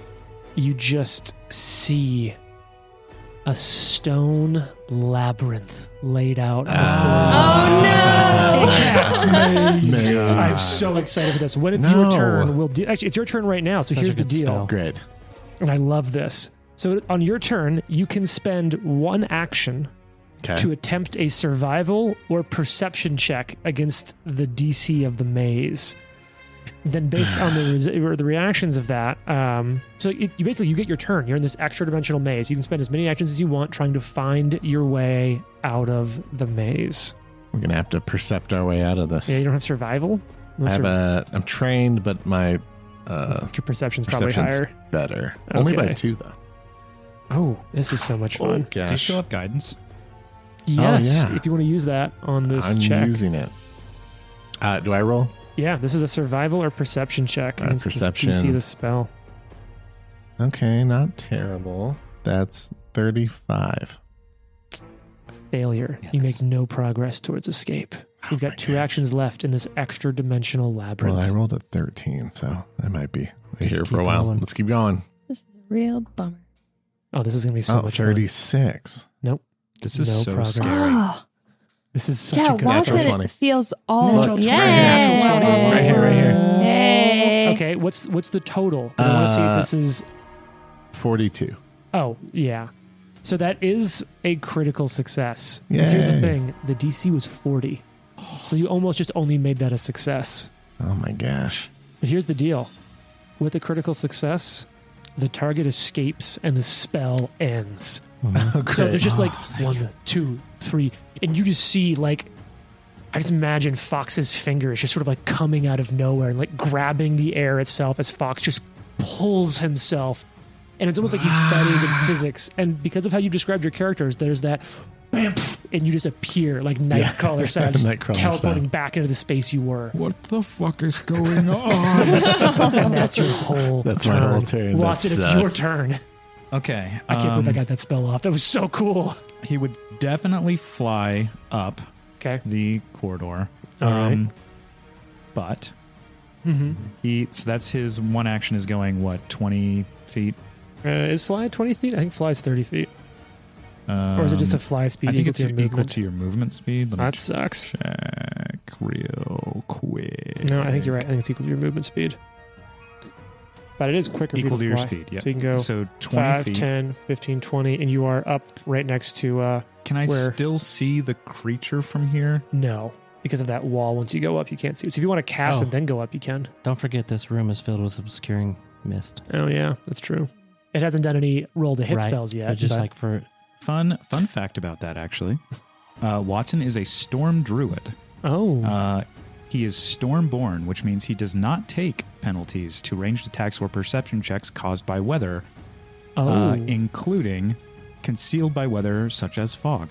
S2: you just see a stone labyrinth laid out.
S3: Oh no!
S2: Yes, maze.
S5: Maze.
S2: I'm so excited for this. When it's your
S5: No.
S2: turn, actually, it's your turn right now. So
S4: Such a
S2: here's the
S4: good
S2: deal.
S4: spell.
S5: Great.
S2: And I love this. So on your turn, you can spend 1 action
S5: Okay.
S2: to attempt a survival or perception check against the DC of the maze. Then, based on the reactions of that, so you basically get your turn. You're in this extra dimensional maze. You can spend as many actions as you want trying to find your way out of the maze.
S5: We're going to have to percept our way out of this.
S2: Yeah, you don't have survival. No
S5: I'm trained, but my
S2: your perception's probably
S5: perception's
S2: higher.
S5: better. Only by
S2: Okay.
S5: 2, though.
S2: Oh, this is so much
S5: Oh,
S2: fun.
S1: Do you
S5: gosh.
S1: still have guidance?
S2: Yes,
S5: yeah.
S2: if you want to use that on this
S5: I'm
S2: check.
S5: using it. Do I roll?
S2: Yeah, this is a survival or perception check against
S5: perception.
S2: the DC of the spell.
S5: Okay, not terrible. That's 35.
S2: Failure.
S1: Yes.
S2: You make no progress towards escape. You've
S5: my
S2: got 2
S5: gosh.
S2: actions left in this extra dimensional labyrinth.
S5: Well, I rolled a 13, so I might be here
S4: Just
S5: for a
S4: keep
S5: while.
S4: rolling.
S5: Let's keep going.
S3: This is a real bummer.
S2: Oh, this is going to be so much
S5: 36.
S2: fun. Nope.
S1: This is
S2: No
S1: so
S2: progress.
S1: scary.
S3: Oh,
S2: This is such
S3: yeah,
S2: a good
S5: Natural
S3: Watson
S5: 20.
S3: it feels all.
S5: Natural 20.
S3: Yay!
S5: Natural 20.
S2: Right here, right here.
S3: Yay!
S2: Okay, what's the total? I want to see if this is...
S5: 42.
S2: Oh, yeah. So that is a critical success. Because here's the
S5: Yay.
S2: thing. The DC was 40. So you almost just only made that a success.
S5: Oh my gosh.
S2: But here's the deal. With a critical success, the target escapes and the spell ends.
S5: Oh, great.
S2: So there's just like 1, 2, 3, and you just see like, I just imagine Fox's fingers just sort of like coming out of nowhere and like grabbing the air itself as Fox just pulls himself. And it's almost like he's fighting against physics. And because of how you described your characters, there's that bam, and you just appear like Nightcrawler style, just
S5: Nightcrawler
S2: teleporting
S5: style.
S2: back into the space you were.
S1: What the fuck is going on?
S2: And that's your whole
S5: That's
S2: turn.
S5: my whole turn. That
S2: Watson, it's your
S5: sucks.
S2: turn.
S1: Okay.
S2: I can't believe I got that spell off. That was so cool.
S1: He would definitely fly up
S2: Okay.
S1: the corridor.
S2: All right.
S1: But
S2: Mm-hmm.
S1: so that's his one action is going, what, 20 feet?
S2: Is fly 20 feet? I think fly's 30 feet. Or is it just a fly speed
S1: I think
S2: equal
S1: it's
S2: to your
S1: equal
S2: movement?
S1: to your movement speed. Let me
S2: That sucks.
S1: check real quick.
S2: No, I think you're right. I think it's equal to your movement speed. But it is quicker for you
S1: Equal to your
S2: fly.
S1: speed, yeah.
S2: So you can go
S1: So 20
S2: 5,
S1: feet.
S2: 10, 15, 20, and you are up right next to...
S1: Can I
S2: where-
S1: still see the creature from here?
S2: no, because of that wall. Once you go up, you can't see it. So if you want to cast
S4: Oh.
S2: and then go up, you can.
S4: Don't forget this room is filled with obscuring mist.
S2: Oh, yeah, that's true. It hasn't done any roll to hit
S4: Right?
S2: spells yet.
S4: But just
S2: but-
S4: like for
S1: Fun fact about that, actually. Watson is a storm druid.
S2: Oh.
S1: He is stormborn, which means he does not take penalties to ranged attacks or perception checks caused by weather, including concealed by weather such as fog.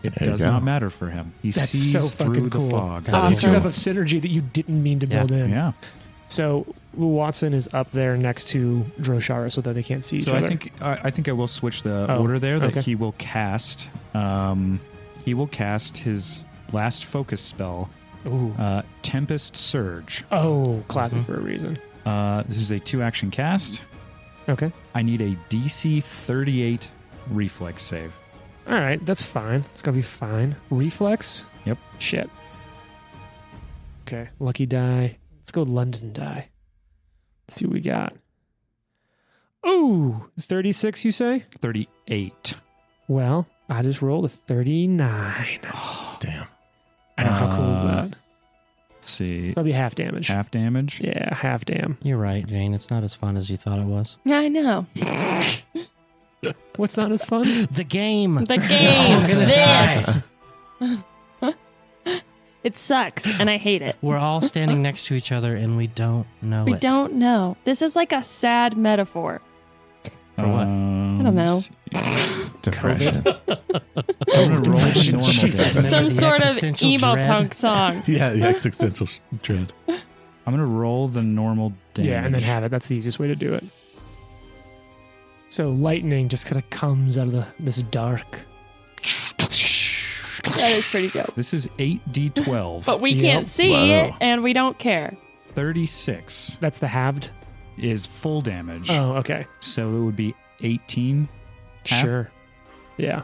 S1: It
S5: There you
S1: does
S5: go.
S1: not matter for him. He
S2: That's
S1: sees
S2: so
S1: through
S2: fucking
S1: the
S2: cool.
S1: fog.
S4: That's
S2: That's
S4: awesome.
S2: enough of synergy that you didn't mean to build in.
S1: Yeah.
S2: So Watson is up there next to Droshara so that they can't see each
S1: So
S2: other.
S1: I think I will switch the
S2: Oh,
S1: order there. That
S2: okay.
S1: he will cast his last focus spell
S2: Ooh.
S1: Tempest Surge.
S2: Oh, classic for a reason.
S1: This is a 2-action cast.
S2: Okay.
S1: I need a DC 38 reflex save.
S2: All right, that's fine. It's going to be fine. Reflex?
S1: Yep.
S2: Shit. Okay, lucky die. Let's go London die. Let's see what we got. Ooh, 36, you say?
S1: 38.
S2: Well, I just rolled a 39.
S5: Oh, damn.
S2: I know, how cool is that?
S1: Let's see.
S2: That'll be half damage.
S1: Half damage?
S2: Yeah, half dam.
S4: You're right, Jane. It's not as fun as you thought it was.
S3: Yeah, I know.
S2: What's not as fun?
S4: The game.
S3: The game.
S4: We're gonna
S3: This.
S4: die.
S3: It sucks, and I hate it.
S4: We're all standing next to each other, and we don't know
S3: We
S4: it.
S3: don't know. This is like a sad metaphor.
S4: For what?
S3: I don't know.
S5: Depression.
S1: I'm going to roll the normal
S4: Jesus.
S1: damage.
S3: Some
S4: the
S3: sort of
S4: existential
S3: emo
S4: dread?
S3: punk song.
S5: Yeah, the existential dread.
S1: I'm going to roll the normal damage.
S2: Yeah, and then have it. That's the easiest way to do it. So lightning just kind of comes out of this dark.
S3: That is pretty dope.
S1: This is 8d12.
S3: But we
S2: Yep.
S3: can't see
S5: Wow.
S3: it, and we don't care.
S1: 36
S2: That's the halved?
S1: is full damage.
S2: Oh, okay.
S1: So it would be 18. Half?
S2: Sure. Yeah.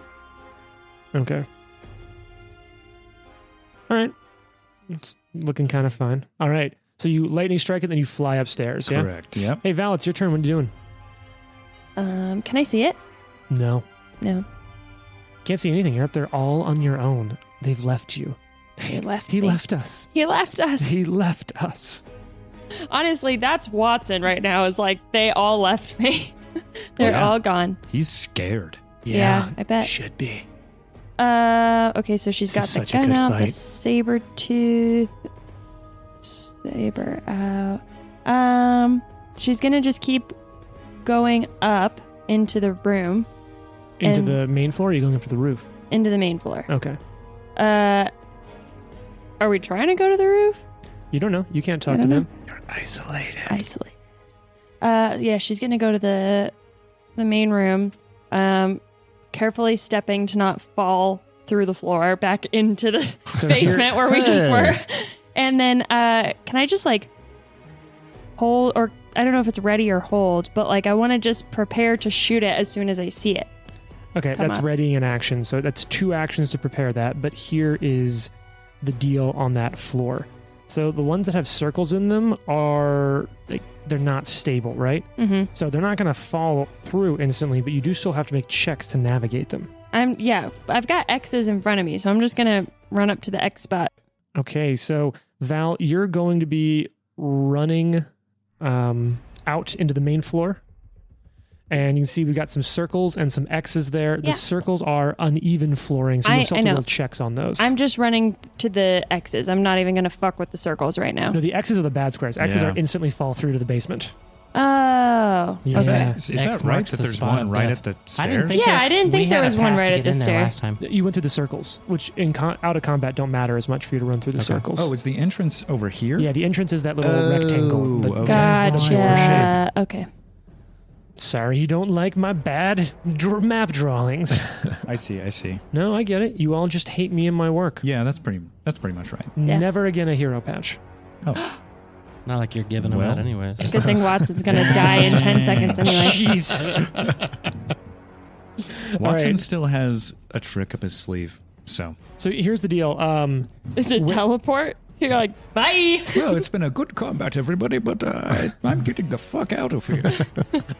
S2: Okay. All right. It's looking kind of fine. All right. So you lightning strike it, then you fly upstairs, yeah?
S1: Correct. Yep.
S2: Hey, Val, it's your turn. What are you doing?
S3: Can I see it?
S2: No.
S3: No.
S2: Can't see anything. You're up there all on your own. They've left you.
S3: He left
S2: He
S3: me.
S2: left us.
S3: He left us.
S2: He left us.
S3: Honestly, that's Watson right now. Is like, they all left me. They're
S1: Yeah.
S3: all gone.
S1: He's scared.
S3: Yeah, I bet.
S2: Should be.
S3: Okay, so she's
S2: This
S3: got
S2: is
S3: the
S2: such a
S3: gun
S2: good
S3: out, the
S2: fight.
S3: saber tooth. Saber out. She's gonna just keep going up into the room.
S2: Into
S3: And-
S2: the main floor, or are you going up to the roof?
S3: Into the main floor.
S2: Okay.
S3: Are we trying to go to the roof?
S2: You don't know. You can't
S3: I
S2: talk to
S3: don't
S2: them.
S3: know.
S2: You're isolated.
S3: Isolate. Yeah, she's gonna go to the main room. Carefully stepping to not fall through the floor back into the
S2: So
S3: basement where we just
S5: Hey.
S3: were. And then can I just like hold, or I don't know if it's ready or hold, but like I want to just prepare to shoot it as soon as I see it.
S2: Okay,
S3: Come
S2: that's
S3: up.
S2: readying an action. So that's 2 actions to prepare that. But here is the deal on that floor. So the ones that have circles in them are they're not stable, right?
S3: Mm-hmm.
S2: So they're not going to fall through instantly, but you do still have to make checks to navigate them.
S3: I've got X's in front of me, so I'm just gonna run up to the X spot.
S2: Okay, so Val, you're going to be running out into the main floor. And you can see we've got some circles and some X's there.
S3: Yeah.
S2: The circles are uneven flooring, so
S3: I
S2: you'll still have to
S3: know.
S2: roll checks on those.
S3: I'm just running to the X's. I'm not even gonna fuck with the circles right now.
S2: No, the X's are the bad squares. X's
S1: Yeah.
S2: are instantly fall through to the basement.
S3: Oh,
S2: Yeah.
S3: okay.
S1: Is
S4: X
S1: that right
S4: marks
S1: that
S4: the
S1: there's
S4: spot
S1: one
S4: of
S1: right
S4: death.
S1: at the
S4: I didn't
S1: stairs?
S4: think
S3: Yeah, I didn't think
S4: we
S3: there
S4: had
S3: was
S4: a
S3: one
S4: path
S3: right
S4: to
S3: at
S4: get
S3: the
S4: in there
S3: stair.
S4: last time.
S2: You went through the circles, which out of combat don't matter as much for you to run through the circles.
S1: Oh, is the entrance over here?
S2: Yeah, the entrance is that little
S1: Oh,
S2: rectangle. The
S1: okay.
S2: little door shape.
S3: Gotcha. Okay.
S2: Sorry you don't like my bad map drawings.
S1: I see.
S2: No, I get it. You all just hate me and my work.
S1: Yeah, that's pretty much right.
S3: Yeah.
S2: Never again a hero patch.
S1: Oh,
S4: Not like you're giving them
S1: Well.
S4: out anyways.
S3: Good thing Watson's gonna die in 10 seconds anyway.
S2: Jeez.
S1: Watson
S2: right.
S1: still has a trick up his sleeve. So,
S2: So here's the deal.
S3: Is it teleport? You're like, bye.
S1: well, it's been a good combat, everybody, but I'm getting the fuck out of here.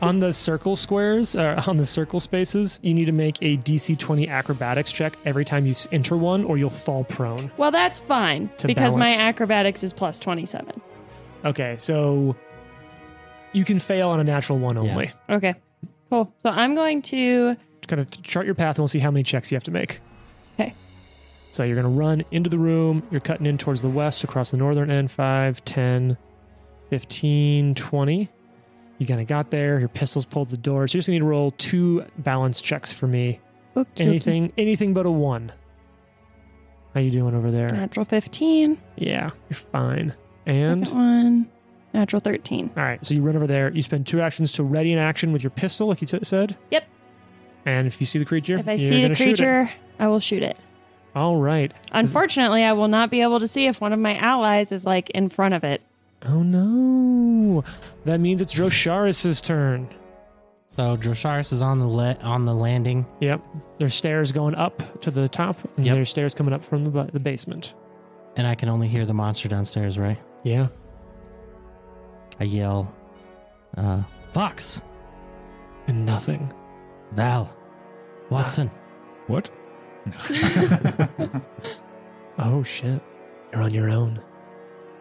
S2: On the circle squares, on the circle spaces, you need to make a DC 20 acrobatics check every time you enter one, or you'll fall prone.
S3: Well, that's fine
S2: To
S3: because my
S2: balance.
S3: acrobatics is plus 27.
S2: Okay, so you can fail on a natural one only.
S3: Okay, cool. So I'm going to.
S2: Kind of chart your path, and we'll see how many checks you have to make.
S3: Okay.
S2: So you're going to run into the room. You're cutting in towards the west across the northern end. 5, 10, 15, 20. You kind of got there. Your pistol's pulled the door. So you just need to roll 2 balance checks for me.
S3: Okay.
S2: Anything but a 1. How you doing over there?
S3: Natural 15.
S2: Yeah, you're fine. And
S3: Second one. Natural 13.
S2: all right, so you run over there. You spend 2 actions to ready an action with your pistol, like you said.
S3: Yep.
S2: And if you see the creature,
S3: If I
S2: you're
S3: see
S2: gonna
S3: the
S2: shoot it.
S3: creature, I will shoot it.
S2: All right.
S3: Unfortunately, I will not be able to see if one of my allies is like in front of it.
S2: Oh no. That means it's Drosharis' turn.
S4: So Drosharis is on the landing.
S2: Yep. There's stairs going up to the top, and
S4: Yep.
S2: there's stairs coming up from the basement.
S4: And I can only hear the monster downstairs, right?
S2: Yeah.
S4: I yell, Fox,
S2: And nothing.
S4: Val, Watson.
S1: What?
S2: Oh shit. You're on your own.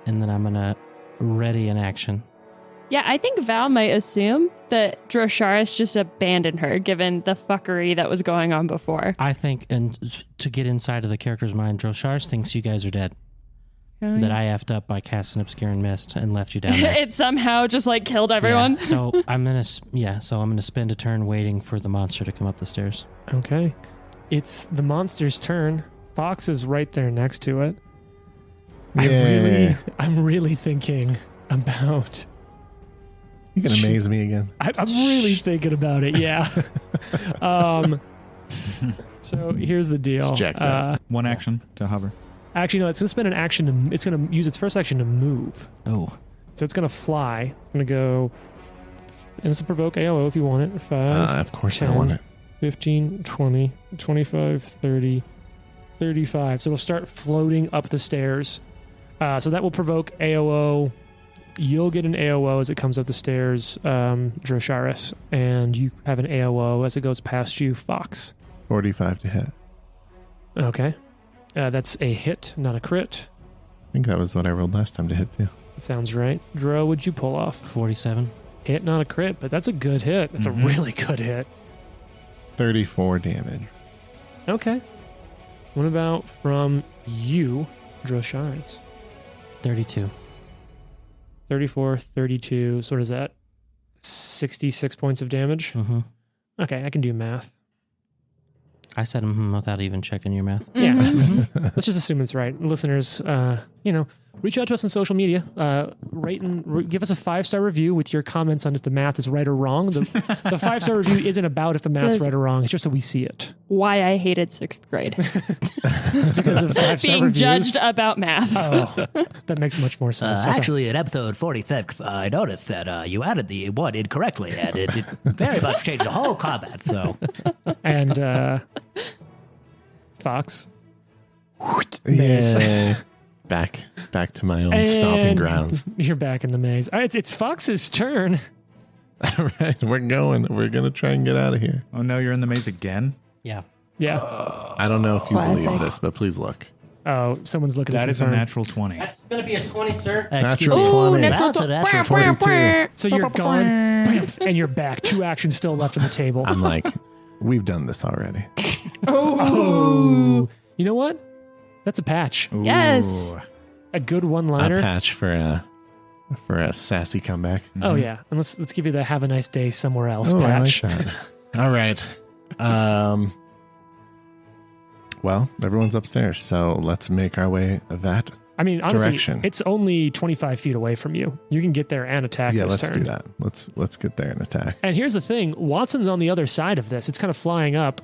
S4: And then I'm going to ready an action.
S3: Yeah, I think Val might assume that Drosharis just abandoned her, given the fuckery that was going on before.
S4: I think, and to get inside of the character's mind, Drosharis thinks you guys are dead. That I effed up by casting Obscuring Mist and left you down there.
S3: It somehow just like killed everyone.
S4: Yeah. So I'm gonna spend a turn waiting for the monster to come up the stairs.
S2: Okay. It's the monster's turn. Fox is right there next to it.
S5: Yeah.
S2: I'm really thinking about...
S5: You can amaze me again.
S2: I'm really thinking about it, yeah. So here's the deal.
S5: jacked up.
S1: One action to hover.
S2: Actually, no, it's going to spend an action. It's going to use its first action to move.
S4: Oh.
S2: So it's going to fly. It's going to go... And this will provoke AOO if you want it. 5,
S5: Of course
S2: 10,
S5: I want it.
S2: 15, 20, 25, 30, 35. So we'll start floating up the stairs. So that will provoke AOO. You'll get an AOO as it comes up the stairs, Drosharis, and you have an AOO as it goes past you, Fox.
S5: 45 to hit.
S2: Okay. That's a hit, not a crit.
S5: I think that was what I rolled last time to hit too.
S2: That sounds right. Dro, would you pull off?
S4: 47.
S2: Hit, not a crit, but that's a good hit. That's a really good hit.
S5: 34 damage.
S2: Okay. What about from you, Drosharis?
S4: 32.
S2: 34, 32. So what is that? 66 points of damage?
S4: Mm-hmm.
S2: Okay, I can do math.
S4: I said without even checking your math.
S2: Yeah. Let's just assume it's right. Listeners, reach out to us on social media. Rate and give us a 5-star review with your comments on if the math is right or wrong. The 5-star review isn't about if the math's right or wrong. It's just so we see it.
S3: Why I hated 6th grade.
S2: Because of 5-star
S3: Being
S2: reviews.
S3: judged about math.
S2: Oh, that makes much more sense. Okay.
S6: Actually, in episode 46, I noticed that you added the one incorrectly, and it very much changed the whole combat, so...
S2: And Fox.
S5: Maze. Back to my own stomping
S2: And
S5: grounds.
S2: You're back in the maze. All right, it's Fox's turn.
S5: All right, we're going. We're going to try and get out of here.
S1: Oh no, you're in the maze again?
S4: Yeah.
S2: Yeah.
S5: I don't know if you
S3: Classic.
S5: believe this, but please look.
S2: Oh, someone's looking at
S1: That
S2: the
S1: is a
S2: turn.
S1: natural 20.
S4: That's going to be a 20, sir.
S5: Natural
S3: Ooh,
S5: 20.
S6: That's a natural 42.
S2: So you're gone, and you're back. 2 actions still left on the table.
S5: I'm like, we've done this already.
S2: Oh. You know what? That's a patch.
S3: Yes.
S1: Ooh.
S2: A good
S5: A
S2: one-liner.
S5: patch for a sassy comeback.
S2: Oh, yeah. And let's give you the have a nice day somewhere else
S5: Oh,
S2: patch.
S5: I like that. All right. Well, everyone's upstairs, so let's make our way that.
S2: I mean, honestly,
S5: Direction.
S2: it's only 25 feet away from you. You can get there and attack
S5: Yeah,
S2: this
S5: let's
S2: turn.
S5: do that. Let's get there and attack.
S2: And here's the thing. Watson's on the other side of this. It's kind of flying up.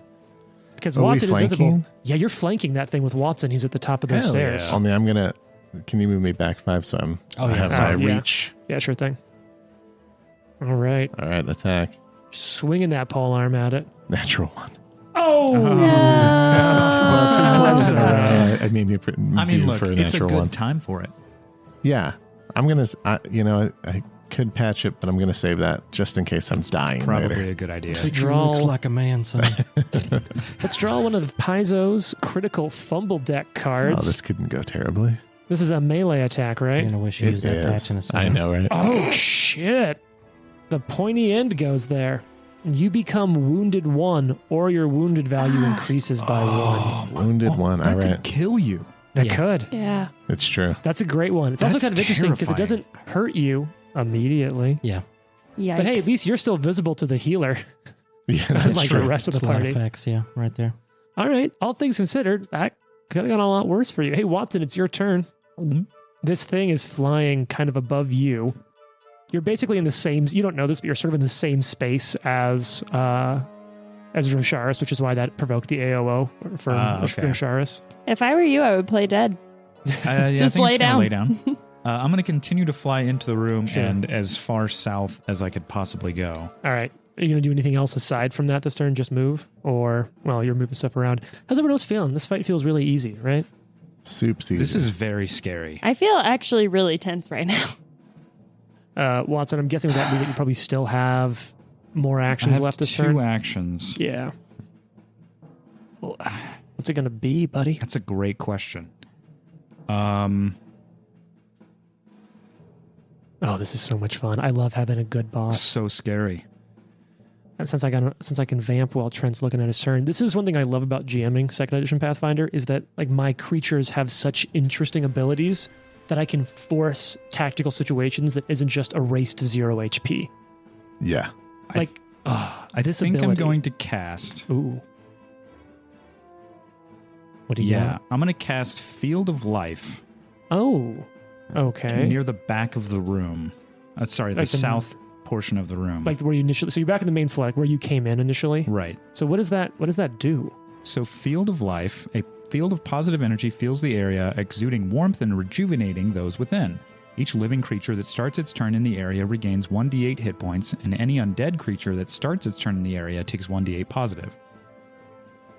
S2: Because
S5: Are we
S2: Watson is visible.
S5: flanking?
S2: Yeah, you're flanking that thing with Watson. He's at the top of those
S1: Hell
S2: stairs.
S1: yeah.
S5: Only I'm gonna. Can you move me back 5 so I'm?
S4: Oh,
S5: I
S4: yeah.
S5: have my
S2: Oh, yeah.
S5: reach.
S2: Yeah, sure thing. All right.
S5: All right, attack.
S2: Swinging that pole arm at it.
S5: Natural 1.
S2: Oh!
S5: Well,
S2: That's all right.
S5: I mean, you're
S1: I mean,
S5: due
S1: look,
S5: for a
S1: it's a
S5: natural
S1: good
S5: 1.
S1: time for it.
S5: Yeah, I'm gonna. I could patch it, but I'm gonna save that just in case I'm dying
S1: Probably
S5: later.
S1: a good idea.
S2: Let's
S4: You
S2: draw.
S4: looks like a man, son.
S2: Let's draw one of Paizo's critical fumble deck
S5: Oh,
S2: cards.
S5: this couldn't go terribly.
S2: This is a melee attack,
S4: You're
S2: right?
S4: going to wish you
S5: It
S4: used that
S5: is.
S4: patch in a second.
S5: I know, right?
S2: Oh, shit. The pointy end goes there. You become wounded 1, or your wounded value increases by 1.
S5: Wounded 1.
S1: That
S5: All
S1: could
S5: right,
S1: kill you.
S2: That
S4: Yeah.
S2: could.
S3: Yeah.
S5: it's true.
S2: That's a great one. It's also
S1: That's
S2: kind of interesting because it
S1: terrifying.
S2: doesn't hurt you immediately.
S4: Yeah.
S3: Yikes.
S2: But hey, at least you're still visible to the healer,
S5: Yeah, that's
S2: unlike
S5: true.
S2: the rest of the
S4: It's a lot of
S2: party.
S4: effects, yeah, right there.
S2: All right. All things considered, that could have gone a lot worse for you. Hey, Watson, it's your turn. This thing is flying kind of above you. You're basically in the same, you don't know this, but you're sort of in the same space as as Rosharis, which is why that provoked the AOO from Rosharis.
S3: If I were you, I would play dead.
S1: Just lay down. I'm going to continue to fly into the room and as far south as I could possibly go.
S2: All right. Are you going to do anything else aside from that this turn? Just move? Or, well, you're moving stuff around. How's everyone else feeling? This fight feels really easy, right?
S5: Soup's easy.
S1: This is very scary.
S3: I feel actually really tense right now.
S2: Watson, I'm guessing with that you probably still have more actions left this turn?
S1: 2 actions.
S2: Yeah. What's it going to be, buddy?
S1: That's a great question.
S2: Oh, this is so much fun. I love having a good boss.
S1: So scary.
S2: And since I can vamp while Trent's looking at his turn, this is one thing I love about GMing 2nd edition Pathfinder is that like my creatures have such interesting abilities that I can force tactical situations that isn't just a race to 0 HP.
S5: Yeah.
S2: Like,
S1: I think I'm going to cast.
S2: Ooh. What do you got?
S1: I'm going to cast Field of Life.
S2: Oh. Okay.
S1: Near the back of the room. Sorry, like the south portion of the room.
S2: Like where you initially... So you're back in the main floor, like where you came in initially?
S1: Right.
S2: So what does that do?
S1: So Field of Life, a field of positive energy fills the area, exuding warmth and rejuvenating those within. Each living creature that starts its turn in the area regains 1d8 hit points, and any undead creature that starts its turn in the area takes 1d8 positive.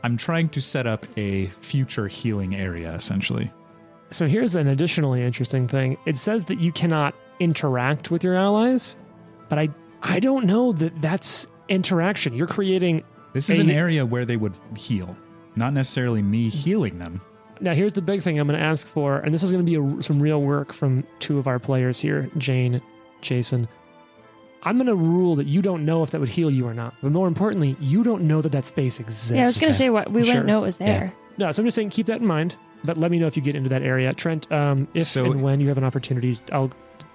S1: I'm trying to set up a future healing area, essentially.
S2: So here's an additionally interesting thing. It says that you cannot interact with your allies, but I don't know that that's interaction. You're creating...
S1: This is an area where they would heal, not necessarily me healing them.
S2: Now, here's the big thing I'm going to ask for, and this is going to be some real work from 2 of our players here, Jane, Jason. I'm going to rule that you don't know if that would heal you or not. But more importantly, you don't know that that space exists.
S3: Yeah, I was going to say, we wouldn't know it was there.
S2: Yeah. No, so I'm just saying keep that in mind. But let me know if you get into that area. Trent, if and when you have an opportunity, I'll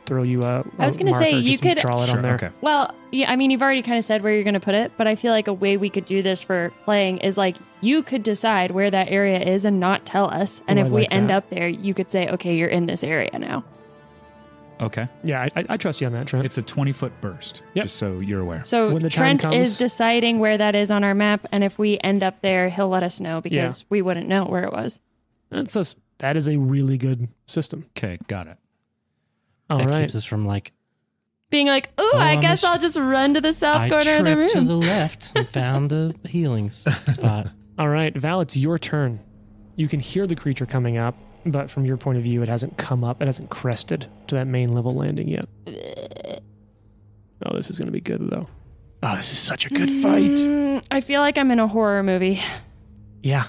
S2: throw you a
S3: I was going to say, you could
S2: draw it on there.
S1: Okay.
S3: Well, yeah, I mean, you've already kind of said where you're going to put it, but I feel like a way we could do this for playing is like you could decide where that area is and not tell us. And if we end up there, you could say, okay, you're in this area now.
S1: Okay.
S2: Yeah, I trust you on that, Trent.
S1: It's a 20-foot burst, just so you're aware.
S3: So
S2: when the time
S3: Trent
S2: comes,
S3: is deciding where that is on our map, and if we end up there, he'll let us know because we wouldn't know where it was.
S2: That is a really good system.
S1: Okay, got it.
S2: All right.
S4: Keeps us from like...
S3: Being like, ooh, I guess I'll just run to the south corner of the room.
S4: I tripped to the left and found a healing spot.
S2: All right, Val, it's your turn. You can hear the creature coming up, but from your point of view, it hasn't come up. It hasn't crested to that main level landing yet. Oh, this is going to be good, though. Oh, this is such a good fight.
S3: I feel like I'm in a horror movie.
S2: Yeah.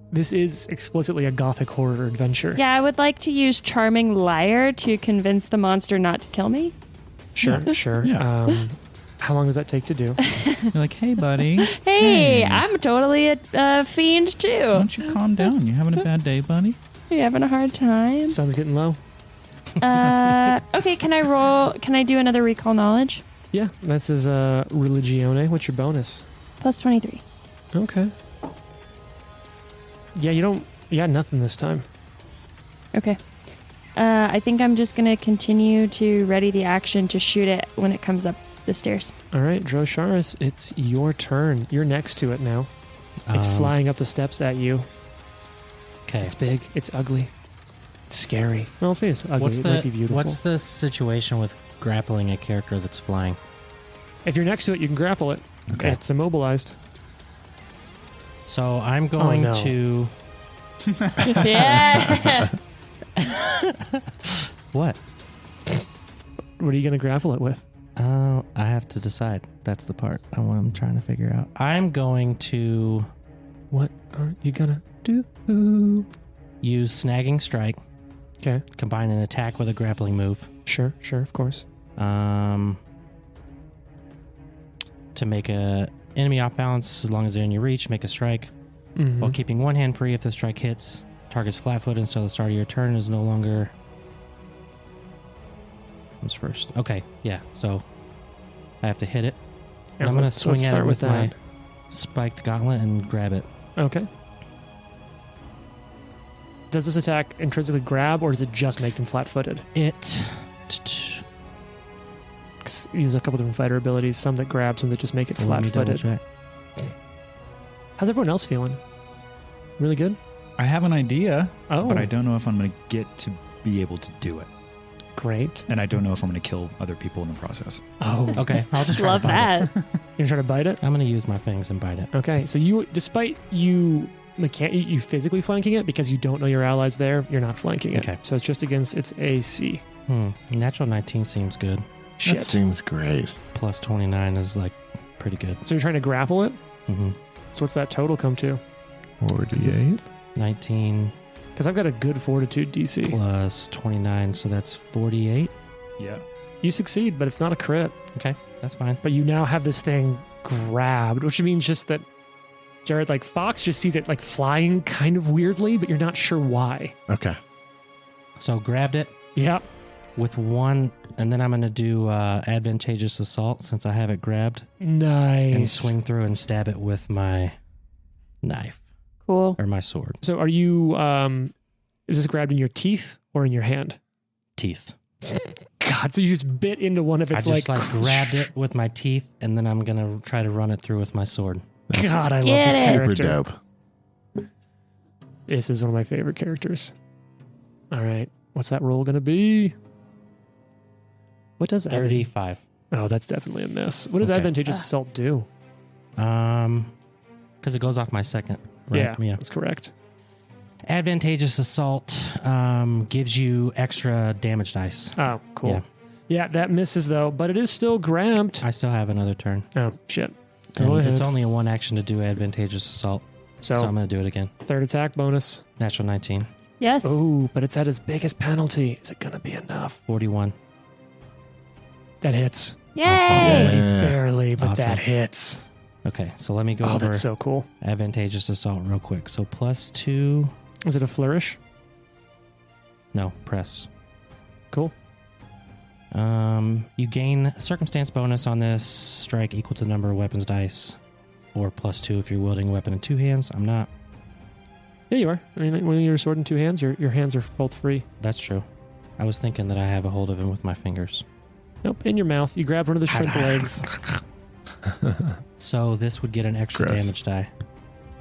S2: This is explicitly a gothic horror adventure.
S3: Yeah, I would like to use Charming Liar to convince the monster not to kill me.
S2: Sure, sure.
S1: Yeah.
S2: How long does that take to do?
S1: You're like, hey, buddy.
S3: Hey, I'm totally a fiend, too.
S1: Why don't you calm down? You having a bad day, buddy?
S3: You having a hard time?
S2: Sun's getting low.
S3: Okay, can I do another recall knowledge?
S2: Yeah, this is Religione. What's your bonus?
S3: Plus 23.
S2: Okay. Yeah, you got nothing this time.
S3: Okay. I think I'm just going to continue to ready the action to shoot it when it comes up the stairs.
S2: All right, Drosharis, it's your turn. You're next to it now. It's flying up the steps at you.
S4: Okay.
S2: It's big. It's ugly. It's scary. Well, it's ugly. It might be beautiful.
S4: What's the situation with grappling a character that's flying?
S2: If you're next to it, you can grapple it.
S4: Okay.
S2: It's immobilized.
S4: So I'm going to...
S3: Yeah.
S4: What?
S2: What are you going to grapple it with?
S4: I have to decide. That's the part I'm trying to figure out. I'm going to...
S2: What are you going to do?
S4: Use Snagging Strike.
S2: Okay.
S4: Combine an attack with a grappling move.
S2: Sure, of course.
S4: To make a enemy off balance as long as they're in your reach, make a strike.
S2: Mm-hmm.
S4: While keeping one hand free if the strike hits. Target's flat-footed until the start of your turn is no longer... Comes first. Okay, yeah, so I have to hit it. And I'm going to swing at it with my spiked gauntlet and grab it.
S2: Okay. Does this attack intrinsically grab, or does it just make them flat-footed?
S4: It...
S2: Use a couple different fighter abilities, some that grab, some that just make it flat-footed. How's everyone else feeling? Really good?
S1: I have an idea,
S2: Oh.
S1: but I don't know if I'm going to get to be able to do it.
S2: Great.
S1: And I don't know if I'm going to kill other people in the process.
S2: Oh,
S4: Okay, I'll just try
S3: Love
S4: to bite it.
S3: that.
S2: You're trying to bite it?
S4: I'm going to use my fangs and bite it.
S2: Okay, so despite you physically flanking it because you don't know your allies there, you're not flanking it.
S4: Okay.
S2: So it's just against its AC.
S4: Natural 19 seems good.
S2: Shit.
S5: That seems great.
S4: Plus 29 is like pretty good.
S2: So you're trying to grapple it?
S4: Mm-hmm.
S2: So what's that total come to?
S5: 48.
S4: 19
S2: Because I've got a good fortitude DC.
S4: plus 29, so that's 48.
S1: Yeah.
S2: You succeed, but it's not a crit.
S4: Okay, that's fine.
S2: But you now have this thing grabbed, which means just that, Jared, like Fox just sees it like flying kind of weirdly, but you're not sure why.
S5: Okay.
S4: So grabbed it
S2: Yep.
S4: with one, and then I'm going to do advantageous assault since I have it grabbed
S2: Nice.
S4: and swing through and stab it with my knife
S3: Cool.
S4: or my sword.
S2: So are you, is this grabbed in your teeth or in your hand?
S4: Teeth.
S2: God, so you just bit into one of
S4: I
S2: its
S4: just like grabbed it with my teeth, and then I'm going to try to run it through with my sword.
S2: God, I love
S3: Get
S2: this
S3: it.
S5: Super
S2: character.
S5: dope.
S2: This is one of my favorite characters. All right. What's that roll going to be? What does
S4: 35.
S2: Oh, that's definitely a miss. What does
S4: Okay.
S2: advantageous assault do?
S4: Because it goes off my second. Right?
S2: Yeah, that's correct.
S4: Advantageous assault gives you extra damage dice.
S2: Oh, cool.
S4: Yeah.
S2: Yeah, that misses though, but it is still grabbed.
S4: I still have another turn.
S2: Oh, shit.
S4: And
S2: Go ahead.
S4: it's only a one action to do advantageous assault. So I'm going to do it again.
S2: Third attack bonus.
S4: Natural 19.
S3: Yes.
S2: Oh, but it's at its biggest penalty. Is it going to be enough?
S4: 41.
S2: That hits.
S3: Yay.
S2: Barely, but
S4: Awesome.
S2: that hits.
S4: Okay, so let me go
S2: Oh,
S4: over
S2: that's so cool.
S4: advantageous assault real quick. So plus 2.
S2: Is it a flourish?
S4: No, press.
S2: Cool.
S4: You gain circumstance bonus on this strike equal to the number of weapons dice, or plus 2 if you're wielding a weapon in two hands. I'm not.
S2: Yeah, you are. I mean, when you're sword in two hands, your hands are both free.
S4: That's true. I was thinking that I have a hold of him with my fingers.
S2: Nope, in your mouth. You grab one of the shrimp legs.
S4: So this would get an extra
S5: Gross.
S4: damage die.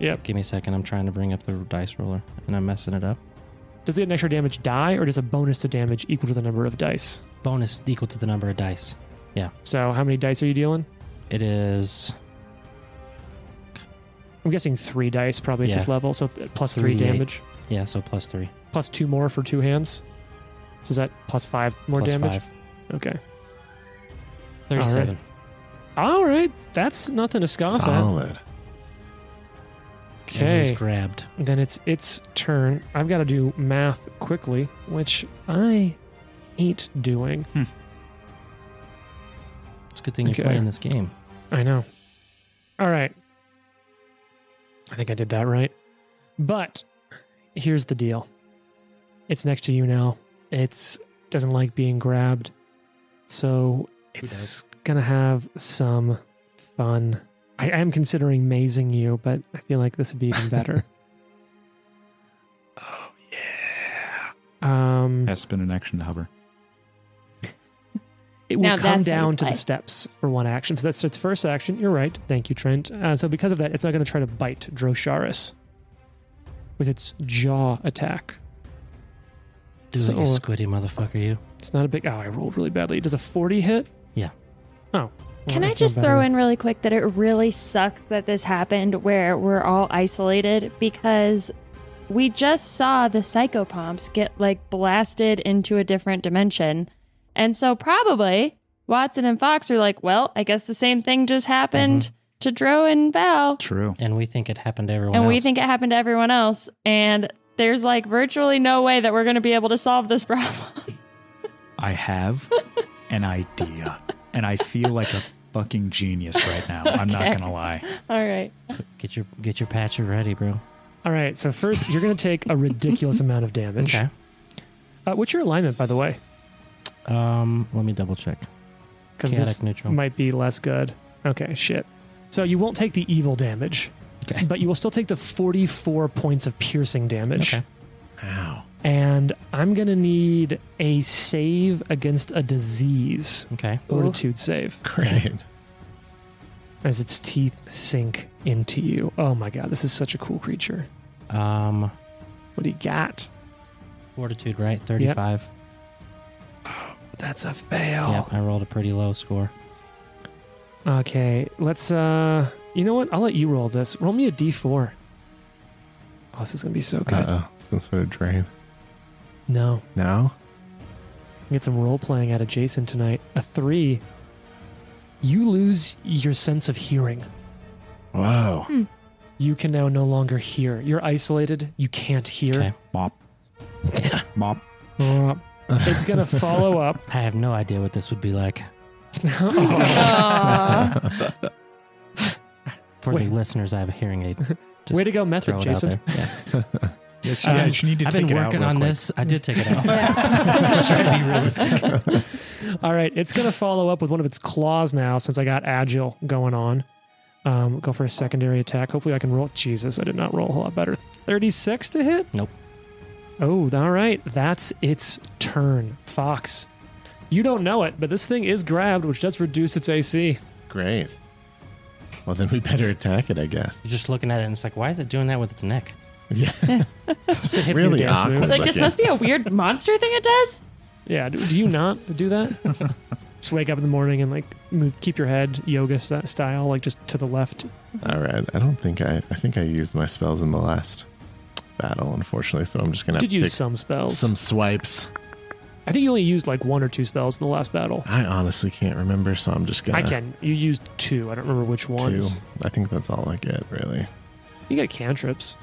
S2: Yep.
S4: Give me a second. I'm trying to bring up the dice roller, and I'm messing it up.
S2: Does it get an extra damage die, or does a bonus to damage equal to the number of dice?
S4: Bonus equal to the number of dice.
S2: So how many dice are you dealing?
S4: It is
S2: I'm guessing 3 dice probably at this
S4: Yeah.
S2: level, so plus 3
S4: 3d8.
S2: damage.
S4: so plus 3.
S2: Plus 2 more for 2 hands. So is that plus 5 more
S4: Plus
S2: damage?
S4: 5.
S2: Okay.
S4: 37.
S2: All right. That's nothing to scoff at.
S5: Solid.
S4: And
S2: Okay.
S4: he's grabbed.
S2: Then it's its turn. I've got to do math quickly, which I hate doing.
S4: It's a good thing
S2: Okay.
S4: you're playing this game.
S2: I know. All right. I think I did that right. But here's the deal. It's next to you now. It's doesn't like being grabbed. So it's going to have some fun. I am considering mazing you, but I feel like this would be even better. Oh, yeah.
S1: Has been an action to hover.
S2: It will
S3: Now
S2: come
S3: that's how you
S2: down to the
S3: play.
S2: steps for one action. So that's its first action. You're right. Thank you, Trent. So because of that, it's not going to try to bite Drosharis with its jaw attack.
S4: Do
S2: So-
S4: it, you squiddy motherfucker, you.
S2: It's not a big... Oh, I rolled really badly. Does a 40 hit?
S4: Yeah.
S2: Oh.
S3: Can I just throw in really quick that it really sucks that this happened where we're all isolated because we just saw the psychopomps get like blasted into a different dimension. And so probably Watson and Fox are like, well, I guess the same thing just happened to Dro and Val.
S1: True.
S4: And we think it happened to everyone
S3: And
S4: else.
S3: we think it happened to everyone else. And there's like virtually no way that we're going to be able to solve this problem.
S1: I have an idea, and I feel like a fucking genius right now. I'm not
S3: Okay.
S1: gonna lie.
S3: All right.
S4: Get your patcher ready, bro.
S2: All right. So first, you're going to take a ridiculous amount of damage.
S4: Okay.
S2: What's your alignment, by the way?
S4: Let me double check.
S2: Because
S4: Chaotic
S2: this
S4: neutral.
S2: might be less good. Okay, shit. So you won't take the evil damage,
S4: Okay.
S2: but you will still take the 44 points of piercing damage.
S4: Okay.
S5: Ow.
S2: And I'm going to need a save against a disease.
S4: Okay.
S2: Fortitude save.
S5: Great.
S2: As its teeth sink into you. Oh my god, this is such a cool creature. What do you got?
S4: Fortitude, right? 35.
S2: Yep. Oh, that's a fail.
S4: Yep, I rolled a pretty low score.
S2: Okay, let's you know what? I'll let you roll this. Roll me a d4. Oh, this is gonna be so good.
S5: Some sort of drain.
S2: No.
S5: No?
S2: Get some role playing out of Jason tonight. A 3. You lose your sense of hearing.
S5: Whoa.
S2: You can now no longer hear. You're isolated. You can't hear.
S4: Okay.
S1: Mop. Mop.
S2: It's going to follow up.
S4: I have no idea what this would be like. For the listeners, I have a hearing aid.
S2: Way to go, method,
S4: throw it
S2: Jason.
S4: out there. Yeah.
S1: Yes, you guys need to
S4: I've
S1: take
S4: been
S1: it out
S4: working
S1: real
S4: on
S1: quick.
S4: this. I did take it out. I'm trying to be realistic.
S2: All right, it's going to follow up with one of its claws now since I got agile going on. Go for a secondary attack. Hopefully I can roll. Jesus, I did not roll a whole lot better. 36 to hit?
S4: Nope.
S2: Oh, all right. That's its turn. Fox, you don't know it, but this thing is grabbed, which does reduce its AC.
S5: Great. Well, then we better attack it, I guess.
S4: You're just looking at it and it's like, why is it doing that with its neck?
S5: Yeah.
S2: It's the hip
S5: Really
S2: dance
S5: awkward.
S2: move.
S3: Like, this must be a weird monster thing it does?
S2: Yeah, do you not do that? Just wake up in the morning and like move, keep your head yoga style, like just to the left.
S5: All right. I think I used my spells in the last battle, unfortunately, so I'm just going to
S2: Did use some spells.
S5: some swipes.
S2: I think you only used like 1 or 2 spells in the last battle.
S5: I honestly can't remember, so I'm just going
S2: I
S5: to...
S2: can. You used 2. I don't remember which ones.
S5: 2. I think that's all I get, really.
S2: You got cantrips.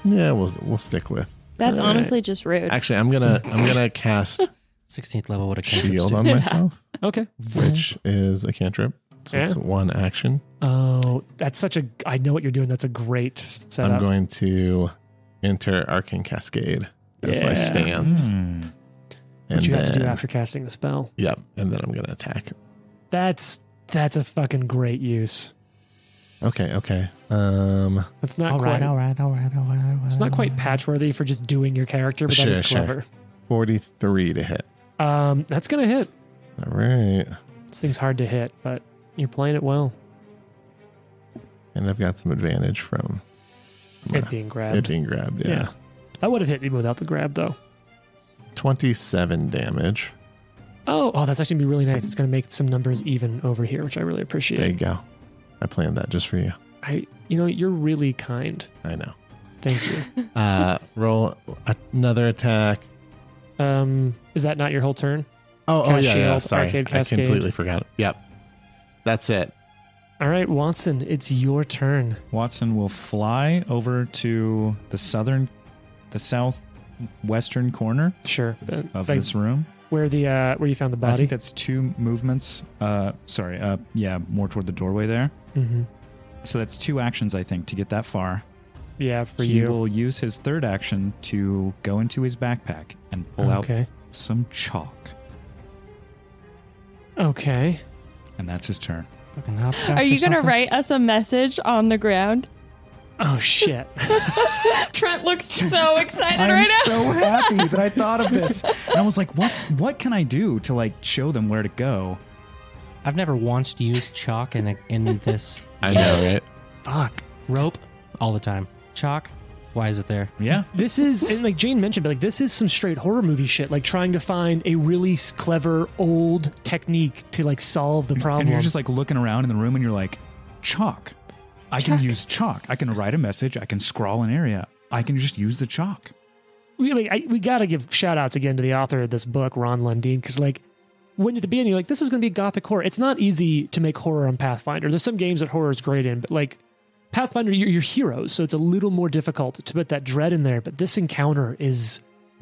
S5: Yeah, we'll stick with.
S3: That's
S2: All right.
S3: honestly just rude.
S5: Actually, I'm gonna cast
S4: 16th level would have cantrips
S5: shield
S4: too.
S5: on myself,
S2: Okay.
S5: which is a cantrip. So it's
S2: Yeah.
S5: 1 action.
S2: Oh, that's such a... I know what you're doing. That's a great setup.
S5: I'm going to enter Arcane Cascade as my
S2: Yeah.
S5: stance.
S2: What you have to do after casting the spell.
S5: Yep, and then I'm gonna attack.
S2: That's a fucking great use.
S5: Okay.
S2: That's not
S4: All
S2: quite...
S4: right.
S2: It's not quite patchworthy for just doing your character, but that is clever.
S5: 43 to hit.
S2: That's going to hit.
S5: All right.
S2: This thing's hard to hit, but you're playing it well.
S5: And I've got some advantage from
S2: It being grabbed.
S5: it being grabbed. Yeah.
S2: I would have hit even without the grab, though.
S5: 27 damage.
S2: Oh, that's actually going to be really nice. It's going to make some numbers even over here, which I really appreciate.
S5: There you go. I planned that just for you.
S2: You're really kind.
S5: I know.
S2: Thank you.
S5: Roll another attack.
S2: Is that not your whole turn?
S5: Oh
S2: Cast
S5: yeah.
S2: shield,
S5: Sorry,
S2: Arcade
S5: I
S2: Cascade.
S5: completely forgot. Yep, that's it.
S2: All right, Watson, it's your turn.
S1: Watson will fly over to the southwestern corner
S2: Sure.
S1: of this room.
S2: Where you found the body?
S1: I think that's 2 movements. More toward the doorway there.
S2: Mm-hmm.
S1: So that's 2 actions, I think, to get that far.
S2: Yeah, for
S1: He
S2: you.
S1: will use his 3rd action to go into his backpack and pull out some chalk.
S2: Okay.
S1: And that's his turn.
S4: Fucking hopscotch
S3: Are you
S4: or
S3: going to
S4: something?
S3: write us a message on the ground?
S2: Oh, shit.
S3: Trent looks so excited
S1: I'm
S3: right now.
S1: so happy that I thought of this. And I was like, what can I do to like show them where to go?
S4: I've never once used chalk in this.
S5: I know, right?
S2: Fuck.
S4: Rope all the time. Chalk. Why is it there?
S1: Yeah.
S2: This is, and like Jane mentioned, but like this is some straight horror movie shit. Like trying to find a really clever old technique to like solve the problem.
S1: And you're just like looking around in the room and you're like, chalk. I can use chalk. I can write a message. I can scrawl an area. I can just use the chalk.
S2: we got to give shout outs again to the author of this book, Ron Lundeen, because like when at the beginning you're like, this is going to be gothic horror. It's not easy to make horror on Pathfinder. There's some games that horror is great in, but like Pathfinder, you're heroes, so it's a little more difficult to put that dread in there. But this encounter is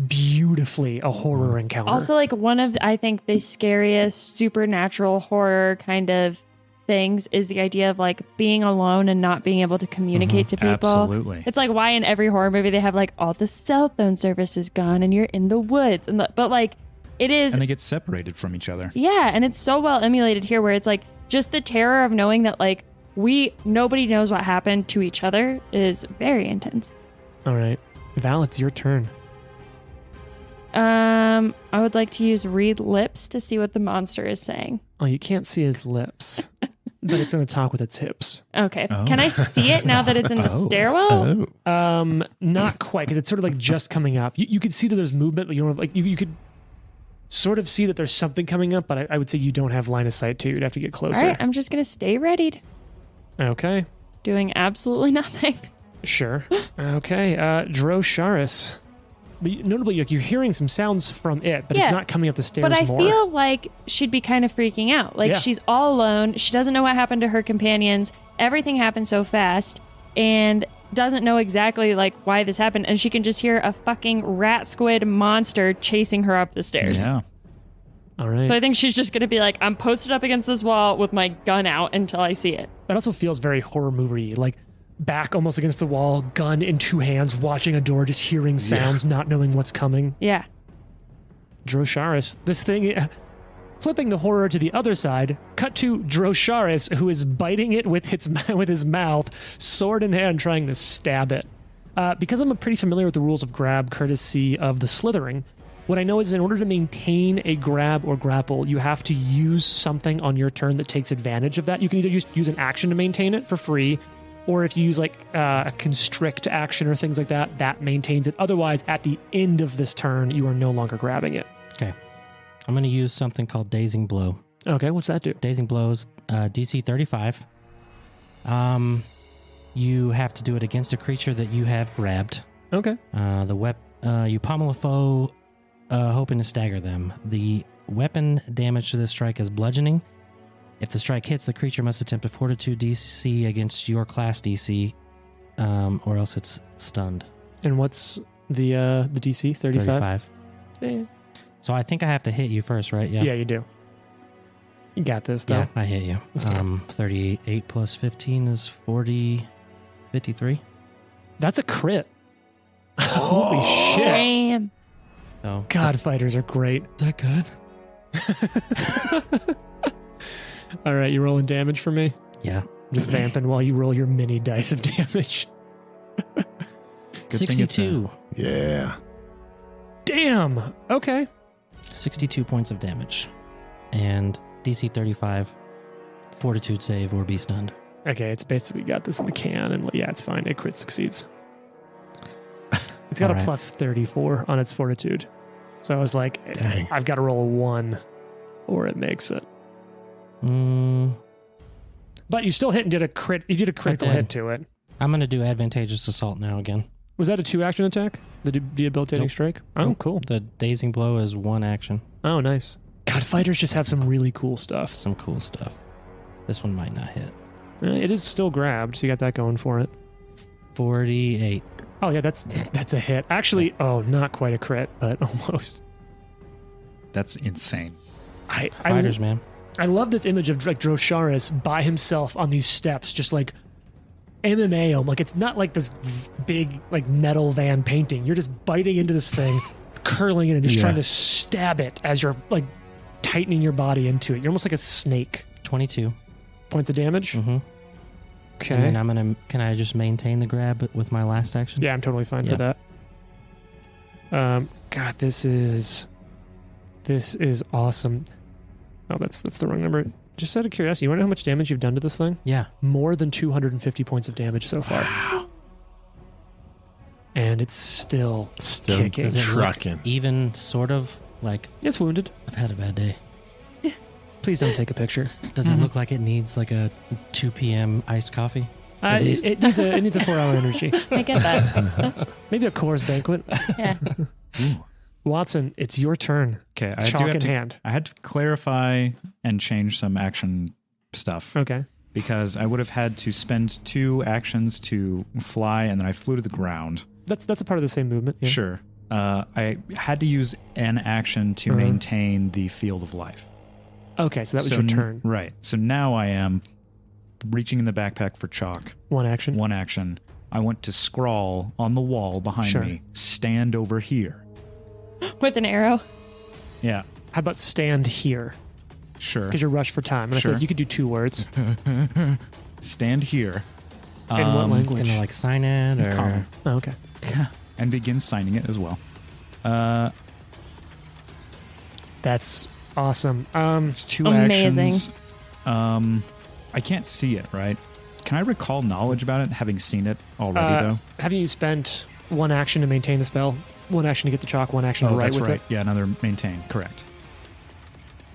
S2: beautifully a horror encounter.
S3: Also, like one of, I think, the scariest supernatural horror kind of things is the idea of like being alone and not being able to communicate to people.
S1: Absolutely.
S3: It's like why in every horror movie they have like all the cell phone service is gone and you're in the woods, but like it is,
S1: And they get separated from each other.
S3: yeah, and it's so well emulated here where it's like just the terror of knowing that like nobody knows what happened to each other is very intense.
S2: All right, Val, it's your turn.
S3: I would like to use read lips to see what the monster is saying.
S2: Oh, you can't see his lips. but it's going to talk with its hips.
S3: Okay. Can I see it now that it's in the stairwell?
S2: Not quite, because it's sort of like just coming up. You could see that there's movement, but you don't have, like you could sort of see that there's something coming up, but I would say you don't have line of sight to. You'd have to get closer.
S3: All right, I'm just going to stay readied.
S2: Okay.
S3: Doing absolutely nothing.
S2: Sure. Okay. Drosharis. But notably, you're hearing some sounds from it, but it's not coming up the stairs
S3: more. But I
S2: more.
S3: feel like she'd be kind of freaking out. Like she's all alone. She doesn't know what happened to her companions. Everything happened so fast and doesn't know exactly like why this happened. And she can just hear a fucking rat squid monster chasing her up the stairs.
S1: Yeah.
S2: All right.
S3: So I think she's just going to be like, I'm posted up against this wall with my gun out until I see it.
S2: That also feels very horror movie, like back almost against the wall, gun in two hands, watching a door, just hearing sounds, not knowing what's coming.
S3: Yeah.
S2: Drosharis, this thing, flipping the horror to the other side, cut to Drosharis, who is biting it with his mouth, sword in hand, trying to stab it. Because I'm pretty familiar with the rules of grab, courtesy of the slithering, what I know is in order to maintain a grab or grapple, you have to use something on your turn that takes advantage of that. You can either use an action to maintain it for free, or if you use like a constrict action or things like that, that maintains it. Otherwise, at the end of this turn, you are no longer grabbing it.
S4: Okay. I'm going to use something called Dazing Blow.
S2: Okay, what's that do?
S4: Dazing Blows, DC 35. You have to do it against a creature that you have grabbed.
S2: Okay.
S4: You pommel a foe, hoping to stagger them. The weapon damage to this strike is bludgeoning. If the strike hits, the creature must attempt a Fortitude DC against your class DC, or else it's stunned.
S2: And what's the DC? 35?
S4: So I think I have to hit you first, right?
S2: Yeah, you do. You got this, though.
S4: Yeah, I hit you. 38 plus 15 is 53.
S2: That's a crit. Holy shit.
S3: Damn.
S4: So,
S2: God, fighters are great.
S4: Is that good?
S2: All right, you rolling damage for me?
S4: Yeah.
S2: Just vamping while you roll your mini dice of damage.
S4: 62.
S5: Yeah.
S2: Damn. Okay.
S4: 62 points of damage. And DC 35, Fortitude save or be stunned.
S2: Okay, it's basically got this in the can, and yeah, it's fine. It crit succeeds. It's got a plus 34 on its Fortitude. So I was like,
S5: dang.
S2: I've got to roll a 1 or it makes it. But you still hit and did a crit. You did a critical hit to it.
S4: I'm going to do Advantageous Assault now again.
S2: Was that a 2-action attack? The debilitating strike? Oh,
S4: Nope.
S2: Cool.
S4: The Dazing Blow is 1 action.
S2: Oh, nice. God, fighters just have some really cool stuff.
S4: Some cool stuff. This one might not hit.
S2: It is still grabbed, so you got that going for it.
S4: 48.
S2: Oh, yeah, that's a hit. Actually, not quite a crit, but almost.
S1: That's insane.
S4: Fighters, man.
S2: I love this image of like Drosharis by himself on these steps, just like MMA him. Like, it's not like this big like metal van painting. You're just biting into this thing, curling it, and just trying to stab it as you're like tightening your body into it. You're almost like a snake.
S4: 22
S2: points of damage.
S4: Mm-hmm.
S2: Okay.
S4: And then can I just maintain the grab with my last action?
S2: Yeah, I'm totally fine for that. God, this is awesome. Oh, that's the wrong number. Just out of curiosity, you want to know how much damage you've done to this thing?
S4: Yeah.
S2: More than 250 points of damage so far. Wow. And it's still kicking.
S4: Is it
S5: trucking.
S4: Even sort of like...
S2: It's wounded.
S4: I've had a bad day.
S2: Please don't take a picture.
S4: Does it look like it needs like a 2 p.m. iced coffee?
S2: It needs a 4-hour energy.
S3: I get that.
S2: Maybe a Coors banquet.
S3: Yeah.
S2: Watson, it's your turn.
S1: Okay,
S2: Chalk in hand.
S1: I had to clarify and change some action stuff.
S2: Okay.
S1: Because I would have had to spend 2 actions to fly, and then I flew to the ground.
S2: That's a part of the same movement. Yeah.
S1: Sure. I had to use an action to maintain the field of life.
S2: Okay, so that was your turn.
S1: Right. So now I am reaching in the backpack for chalk.
S2: One action.
S1: I want to scrawl on the wall behind me, stand over here.
S3: With an arrow?
S1: Yeah.
S2: How about stand here?
S1: Sure.
S2: Because you're rushed for time. And I feel like you could do 2 words.
S1: Stand here.
S2: In what language?
S4: Can I like sign it or...
S1: Common.
S2: Oh, okay.
S1: Yeah. And begin signing it as well.
S2: That's awesome.
S1: It's 2
S3: Amazing.
S1: actions. I can't see it, right? Can I recall knowledge about it, having seen it already, though?
S2: Having you spent one action to maintain the spell, one action to get the chalk, one action to write with it.
S1: Yeah, another maintain. Correct.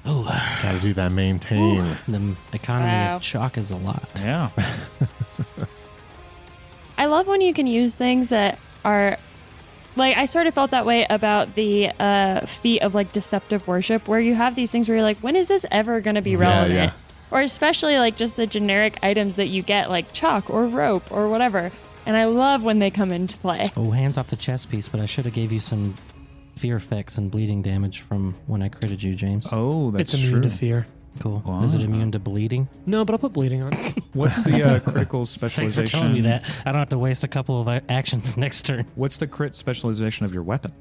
S4: Oh,
S5: Gotta do that maintain.
S4: the economy of chalk is a lot.
S1: Yeah.
S3: I love when you can use things that are like, I sort of felt that way about the feat of like deceptive worship, where you have these things where you're like, when is this ever going to be relevant?
S5: Yeah.
S3: Or especially like just the generic items that you get, like chalk or rope or whatever. And I love when they come into play.
S4: Oh, hands off the chess piece, but I should have gave you some fear effects and bleeding damage from when I critted you, James.
S1: Oh, that's
S2: It's immune
S1: true.
S2: to fear.
S4: Cool.
S1: Wow.
S4: Is it immune to bleeding?
S2: No, but I'll put bleeding on.
S1: What's the critical
S4: Thanks
S1: specialization?
S4: for telling me that. I don't have to waste a couple of actions next turn.
S1: What's the crit specialization of your weapon?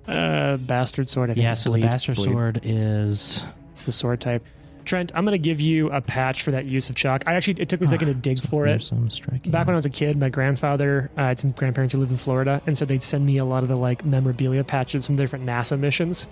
S2: Bastard sword, I think.
S4: Yeah,
S2: is
S4: so the
S2: bleed.
S4: bastard sword is...
S2: It's the sword type. Trent, I'm going to give you a patch for that use of chalk. It took me a second to dig for it.
S4: Fearsome striking.
S2: Back when I was a kid, my grandfather had some grandparents who lived in Florida, and so they'd send me a lot of the like memorabilia patches from different NASA missions.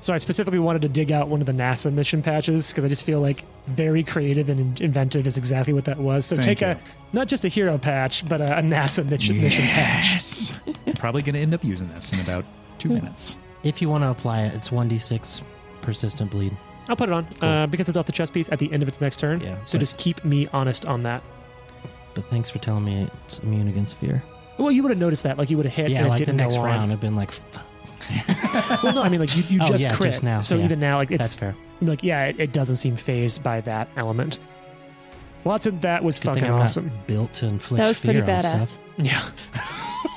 S2: So I specifically wanted to dig out one of the NASA mission patches because I just feel like very creative and inventive is exactly what that was. So
S1: Thank
S2: take a not just a hero patch, but a NASA mission patch.
S1: Probably going to end up using this in about 2 minutes.
S4: If you want to apply it, it's 1d6 persistent bleed.
S2: I'll put it on because it's off the chess piece at the end of its next turn.
S4: Yeah,
S2: So
S4: but-
S2: just keep me honest on that.
S4: But thanks for telling me it's immune against fear.
S2: Well, you would have noticed that, like you would have hit.
S4: Yeah,
S2: and
S4: like
S2: it
S4: the
S2: didn't
S4: next
S2: go on.
S4: round, I've been like,
S2: Well, no, I mean like you
S4: Oh,
S2: just
S4: yeah,
S2: crit
S4: just now,
S2: so
S4: yeah.
S2: even now like
S4: that's
S2: it's
S4: fair.
S2: like it doesn't seem phased by that element. Watson, that was
S4: Good thing
S2: fucking
S4: I'm
S2: awesome.
S4: not built to inflict
S3: That was
S4: fear
S3: pretty
S4: on
S3: badass.
S4: stuff.
S2: Yeah.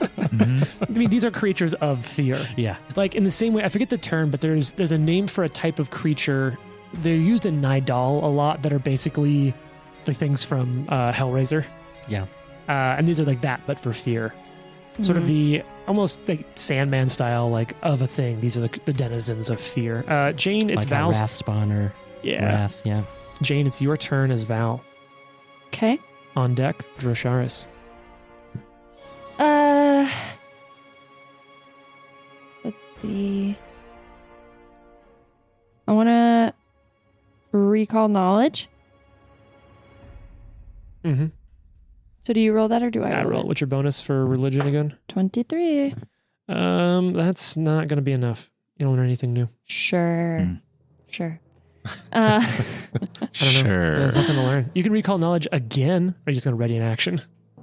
S1: Mm-hmm.
S2: I mean, these are creatures of fear.
S4: Yeah.
S2: Like in the same way, I forget the term, but there's a name for a type of creature. They're used in Nidal a lot that are basically the things from Hellraiser.
S4: Yeah.
S2: And these are like that, but for fear. Sort of the almost like Sandman style, like of a thing. These are the denizens of fear. Jane, it's
S4: Like
S2: Val's.
S4: a wrath spawner.
S2: Yeah.
S4: Wrath, yeah.
S2: Jane, it's your turn as Val.
S3: Okay.
S2: On deck, Drosharis.
S3: Let's see. I want to recall knowledge.
S2: Mm-hmm.
S3: So do you roll that or do I
S2: I roll.
S3: it?
S2: What's your bonus for religion again?
S3: 23.
S2: That's not going to be enough. You don't learn anything new.
S3: Sure. Sure.
S2: I don't know.
S5: Sure.
S2: There's nothing to learn. You can recall knowledge again, or are you just going to ready an action?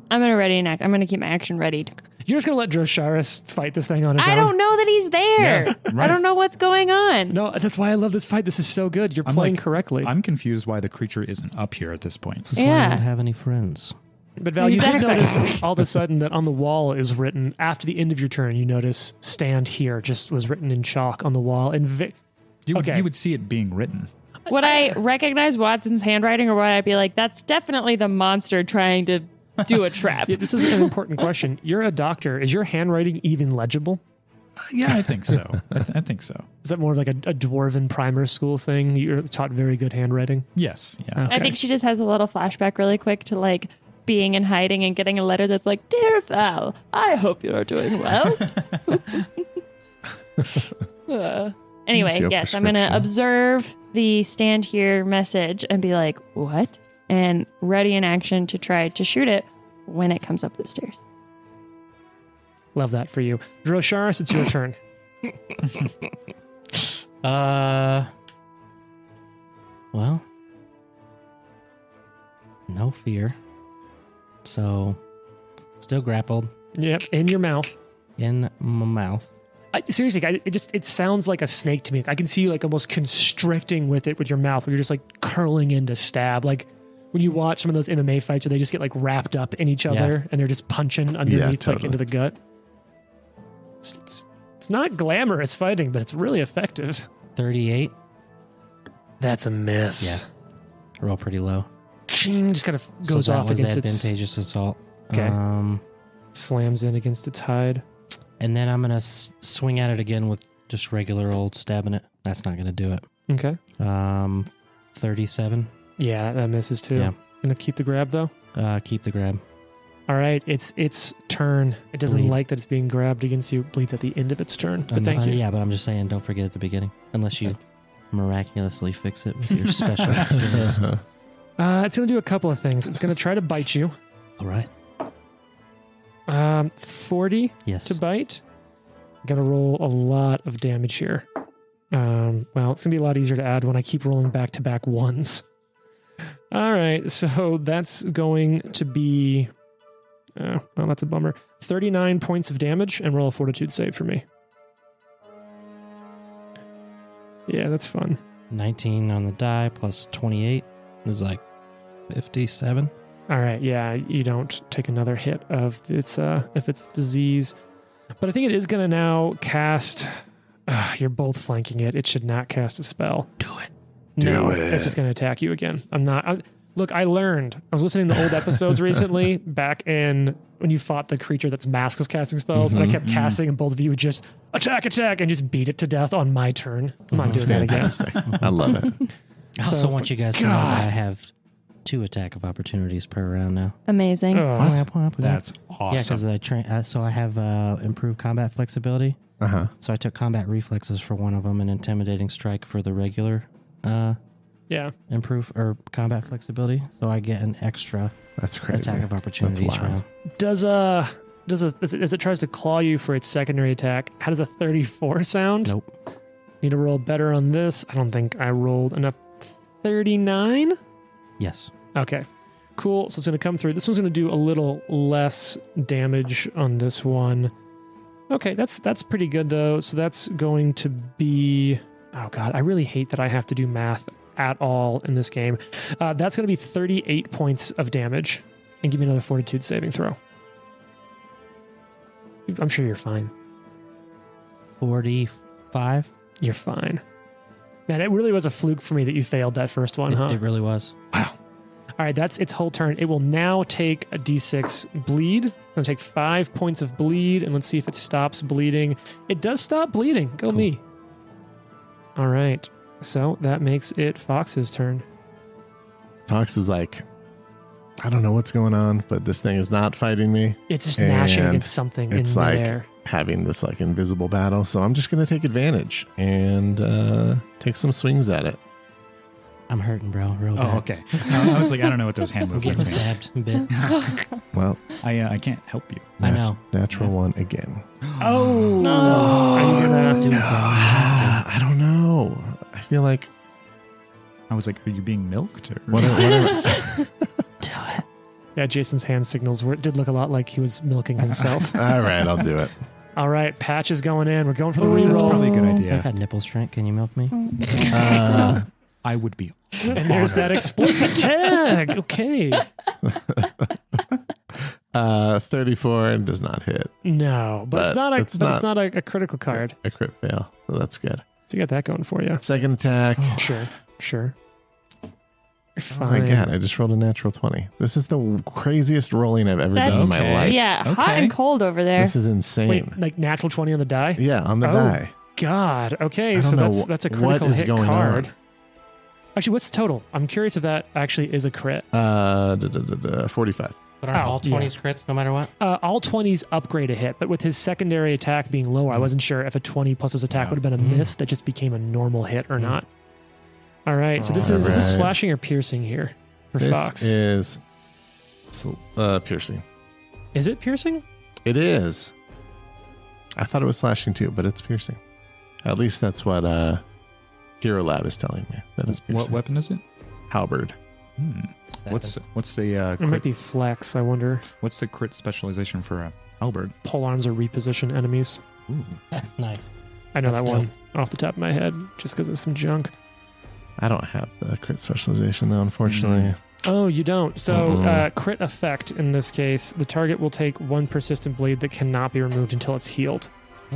S3: I'm going to ready an act. I'm going to keep my action readied.
S2: You're just going to let Drosharis fight this thing on his own?
S3: I don't know that he's there.
S1: Yeah, right.
S3: I don't know what's going on.
S2: No, that's why I love this fight. This is so good. You're
S1: I'm
S2: playing
S1: like-
S2: correctly.
S1: I'm confused why the creature isn't up here at this point.
S4: That's why I
S3: Yeah.
S4: don't have any friends.
S2: But Val, you did
S3: Exactly.
S2: notice all of a sudden that on the wall is written, after the end of your turn, you notice stand here just was written in chalk on the wall. And
S1: You
S2: Okay.
S1: would see it being written.
S3: Would I recognize Watson's handwriting, or would I be like, that's definitely the monster trying to do a trap?
S2: this is an important question. You're a doctor. Is your handwriting even legible?
S1: Yeah, I think so. I think so.
S2: Is that more of like a dwarven primer school thing? You're taught very good handwriting?
S1: Yes. Yeah.
S3: I think she just has a little flashback really quick to like being in hiding and getting a letter that's like, Dear Val, I hope you are doing well. Anyway,
S5: Here's your
S3: yes, I'm going to
S5: prescription.
S3: observe the stand here message and be like, what? And ready in action to try to shoot it when it comes up the stairs.
S2: Love that for you. Drosharis, it's your turn.
S4: Well, no fear. So, still grappled
S2: Yep, in your mouth.
S4: in my mouth.
S2: Seriously, it sounds like a snake to me. I can see you like almost constricting with it with your mouth, where you're just like curling in to stab. Like when you watch some of those MMA fights where they just get like wrapped up in each other and they're just punching underneath, like
S5: totally.
S2: into the gut. It's not glamorous fighting, but it's really effective.
S4: 38.
S2: That's a miss.
S4: Yeah. Roll pretty low.
S2: Ching, just kind of goes
S4: so that
S2: off
S4: was
S2: against its
S4: advantageous assault.
S2: Okay. slams in against its hide.
S4: And then I'm going to swing at it again with just regular old stabbing it. That's not going to do it.
S2: Okay.
S4: 37.
S2: Yeah, that misses too.
S4: Yeah.
S2: Gonna keep the grab though.
S4: Keep the grab.
S2: All right, it's turn. It doesn't
S4: Bleed.
S2: like that it's being grabbed against you. It bleeds at the end of its turn. But thank you.
S4: Yeah, but I'm just saying, don't forget at the beginning. Unless you miraculously fix it with your special skills.
S2: It's going to do a couple of things. It's going to try to bite you.
S4: All right.
S2: 40
S4: Yes.
S2: to bite. Got to roll a lot of damage here. Well, it's going to be a lot easier to add when I keep rolling back-to-back ones. All right, so that's going to be... well, that's a bummer. 39 points of damage, and roll a fortitude save for me. Yeah, that's fun.
S4: 19 on the die plus 28 is like 57.
S2: All right, yeah, you don't take another hit of its if it's disease. But I think it is going to now cast... you're both flanking it. It should not cast a spell.
S4: Do it.
S2: No, it's just going to attack you again. Look, I learned. I was listening to old episodes recently, back in when you fought the creature that's Masques was casting spells, and I kept casting, and both of you would just attack, and just beat it to death on my turn. I'm not doing that again.
S5: I love it.
S4: I also want you guys to know that I have 2 attack of opportunities per round now.
S3: Amazing.
S1: That's awesome.
S4: Yeah, because I have improved combat flexibility. So I took combat reflexes for one of them and intimidating strike for the regular improve or combat flexibility. So I get an extra
S5: That's crazy.
S4: attack of opportunity each round.
S2: As it tries to claw you for its secondary attack, how does a 34 sound?
S4: Nope.
S2: Need to roll better on this. I don't think I rolled enough. 39?
S4: Yes.
S2: Okay. Cool. So it's going to come through. This one's going to do a little less damage on this one. Okay, that's pretty good though. So that's going to be... Oh god, I really hate that I have to do math at all in this game. That's going to be 38 points of damage. And give me another fortitude saving throw. I'm sure you're fine.
S4: 45?
S2: You're fine. Man, it really was a fluke for me that you failed that first one, huh?
S4: It really was.
S2: Wow. All right, that's its whole turn. It will now take a d6 bleed. It's going to take 5 points of bleed, and let's see if it stops bleeding. It does stop bleeding. Go
S4: Cool.
S2: me. All right, so that makes it Fox's turn.
S5: Fox is like, I don't know what's going on, but this thing is not fighting me.
S2: It's just gnashing
S5: And
S2: against something in
S5: It's like
S2: there.
S5: having this like invisible battle. So I'm just going to take advantage and take some swings at it.
S4: I'm hurting, bro. Real bad.
S1: Oh, okay. I was like, I don't know what those hand
S4: I'm getting
S1: movements mean.
S4: stabbed a bit.
S5: Well,
S1: I can't help you.
S4: I know.
S5: Natural one again.
S2: Oh!
S3: No.
S2: I'm gonna-
S4: No.
S5: I don't know. I feel like...
S1: I was like, are you being milked? Or?
S5: What
S4: Do it.
S2: Yeah, Jason's hand signals did look a lot like he was milking himself.
S5: All right, I'll do it.
S2: All right, Patch is going in. We're going for the
S1: That's
S2: reroll.
S1: probably a good
S4: I've
S1: idea.
S4: got nipple strength. Can you milk me?
S1: I would be.
S2: And there's that explicit tag. Okay.
S5: 34 does not hit.
S2: No, but it's
S5: But
S2: not a critical card.
S5: A crit fail, so that's good.
S2: So you got that going for you.
S5: Second attack.
S2: Sure. You're
S5: Oh
S2: fine.
S5: my god, I just rolled a natural 20. This is the craziest rolling I've ever done in my
S1: Okay.
S5: life.
S3: Yeah, hot
S1: Okay.
S3: and cold over there.
S5: This is insane.
S2: Wait, like natural 20 on the die?
S5: Yeah, on the
S2: Oh,
S5: die.
S2: God. Okay,
S5: I
S2: so
S5: don't know
S2: that's a
S5: what
S2: critical
S5: is
S2: hit
S5: going
S2: card.
S5: on.
S2: Actually, what's the total? I'm curious if that actually is a crit.
S5: 45.
S4: But aren't
S2: Oh,
S4: all 20s crits no matter what?
S2: All 20s upgrade a hit, but with his secondary attack being lower, I wasn't sure if a 20 plus his attack would have been a miss that just became a normal hit or not. All right, so is this
S5: Alright.
S2: slashing or piercing here for
S5: This
S2: Fox?
S5: is piercing.
S2: Is it piercing?
S5: It is. I thought it was slashing too, but it's piercing. At least that's what Hero Lab is telling me. That is piercing.
S1: What weapon is it?
S5: Halberd.
S1: What's the
S2: It might
S1: crit,
S2: be flex, I wonder.
S1: what's the crit specialization for Albert?
S2: Pole arms or reposition enemies.
S4: Nice.
S2: I know
S4: That's
S2: that one off the top of my head just because it's some junk.
S5: I don't have the crit specialization though, unfortunately.
S2: Oh, you don't. So crit effect in this case, the target will take one persistent bleed that cannot be removed until it's healed.